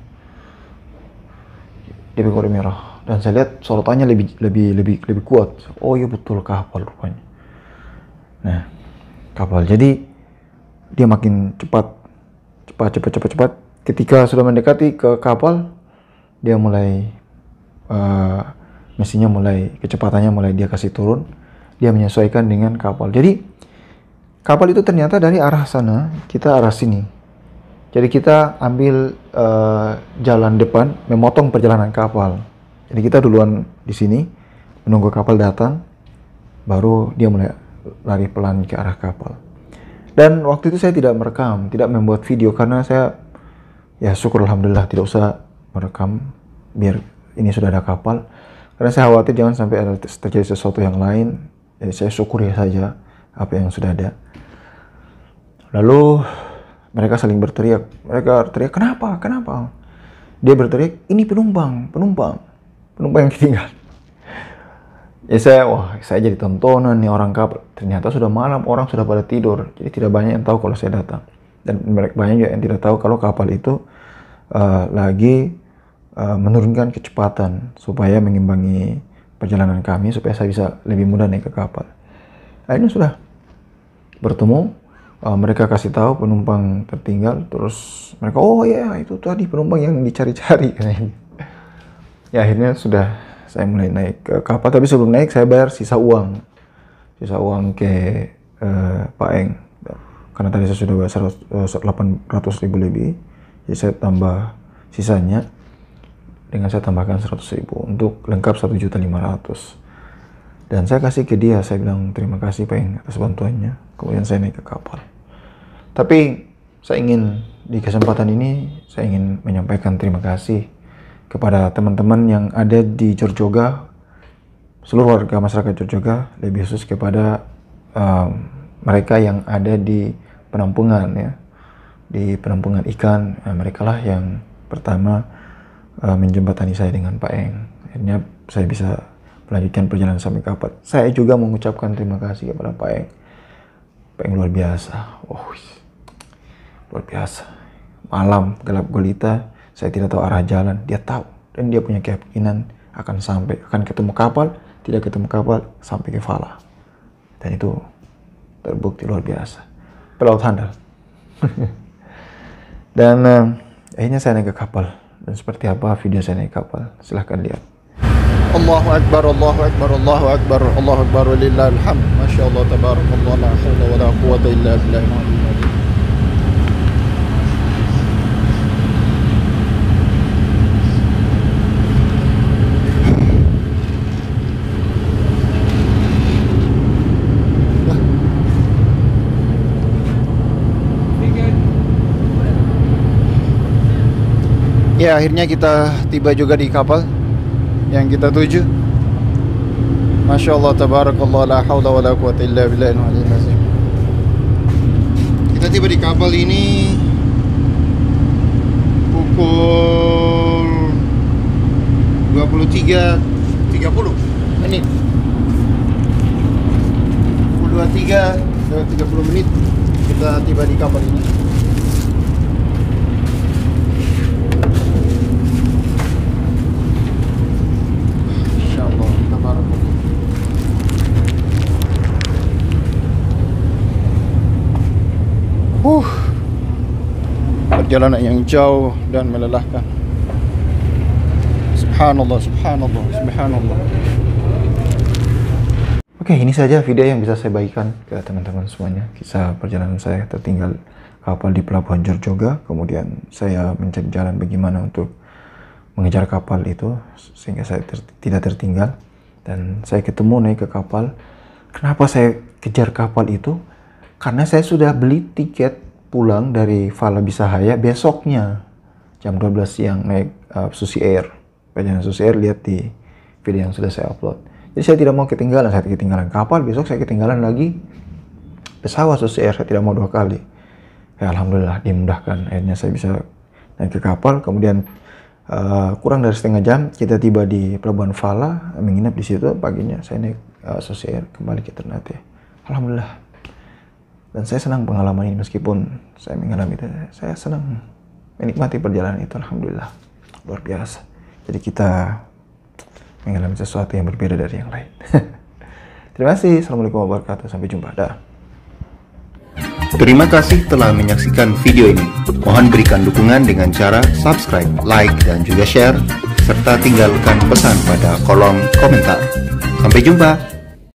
Dia pakai kode merah. Dan saya lihat sorotannya lebih kuat. Oh iya betul, kapal rupanya. Nah, kapal. Jadi dia makin cepat. Ketika sudah mendekati ke kapal, dia mulai mesinnya kecepatannya mulai dia kasih turun. Dia menyesuaikan dengan kapal. Jadi kapal itu ternyata dari arah sana, kita arah sini. Jadi kita ambil jalan depan, memotong perjalanan kapal. Jadi kita duluan di sini, menunggu kapal datang, baru dia mulai lari pelan ke arah kapal. Dan waktu itu saya tidak merekam, tidak membuat video karena saya, ya syukur alhamdulillah tidak usah merekam, biar ini sudah ada kapal. Karena saya khawatir jangan sampai ada terjadi sesuatu yang lain. Jadi saya syukuri saja apa yang sudah ada. Lalu mereka saling berteriak. Mereka teriak, kenapa? Dia berteriak, ini penumpang yang ketinggalan. Ya saya jadi tontonan nih orang kapal. Ternyata sudah malam, orang sudah pada tidur. Jadi tidak banyak yang tahu kalau saya datang. Dan banyak juga yang tidak tahu kalau kapal itu lagi menurunkan kecepatan supaya mengimbangi perjalanan kami, supaya saya bisa lebih mudah naik ke kapal. Akhirnya sudah bertemu, mereka kasih tahu penumpang tertinggal, terus mereka, oh ya itu tadi penumpang yang dicari-cari. Ya akhirnya sudah saya mulai naik ke kapal, tapi sebelum naik saya bayar sisa uang ke Pak Eng, karena tadi saya sudah bayar 800.000 lebih, jadi saya tambah sisanya dengan saya tambahkan 100.000 untuk lengkap 1.500.000. Dan saya kasih ke dia, saya bilang terima kasih Pak Eng atas bantuannya. Kemudian saya naik ke kapal. Tapi saya ingin di kesempatan ini saya ingin menyampaikan terima kasih kepada teman-teman yang ada di Jorjoga, seluruh warga masyarakat Jorjoga, lebih khusus kepada mereka yang ada di penampungan ya, di penampungan ikan. Mereka lah yang pertama menjembatani saya dengan Pak Eng. Akhirnya saya bisa melanjutkan perjalanan sampai kapal. Saya juga mengucapkan terima kasih kepada Pak Eng. Pak Eng luar biasa. Luar biasa. Malam gelap gulita, saya tidak tahu arah jalan, dia tahu, dan dia punya keyakinan akan ketemu kapal, tidak ketemu kapal sampai ke Fala. Dan itu terbukti luar biasa. Pelaut handal. Dan akhirnya saya naik ke kapal. Dan seperti apa video saya naik kapal, silahkan lihat. Allahu Akbar, Allahu Akbar, Allahu Akbar, Allahu Akbar, walillahil hamd. Masya Allah, tabarakallah, la hawla wa la quwwata illa billah. Ya, akhirnya kita tiba juga di kapal yang kita tuju. Masya Allah, tabarakallah, la hawla wa la quwwata illa billahil aliyyil azim. Kita tiba di kapal ini pukul 23.30 menit. Pukul 23.30 menit kita tiba di kapal ini. Perjalanan yang jauh dan melelahkan. Subhanallah, subhanallah, subhanallah. Oke, ini saja video yang bisa saya bagikan ke teman-teman semuanya. Kisah perjalanan saya tertinggal kapal di Pelabuhan Jorjoga. Kemudian saya mencari jalan bagaimana untuk mengejar kapal itu sehingga saya tidak tertinggal. Dan saya ketemu naik ke kapal. Kenapa saya kejar kapal itu? Karena saya sudah beli tiket pulang dari Fala Bisahaya besoknya jam 12 siang naik Susi Air. Perjalanan Susi Air, lihat di video yang sudah saya upload. Jadi saya tidak mau ketinggalan. Saya ketinggalan kapal, besok saya ketinggalan lagi pesawat Susi Air. Saya tidak mau 2 kali. Ya, alhamdulillah dimudahkan. Akhirnya saya bisa naik ke kapal. Kemudian kurang dari setengah jam kita tiba di Pelabuhan Fala, menginap di situ. Paginya saya naik Susi Air kembali ke Ternate. Alhamdulillah. Dan saya senang pengalaman ini, meskipun saya mengalami itu, saya senang menikmati perjalanan itu. Alhamdulillah, luar biasa. Jadi kita mengalami sesuatu yang berbeda dari yang lain. Terima kasih. Assalamualaikum warahmatullahi wabarakatuh. Sampai jumpa. Dah. Terima kasih telah menyaksikan video ini. Mohon berikan dukungan dengan cara subscribe, like, dan juga share, serta tinggalkan pesan pada kolom komentar. Sampai jumpa.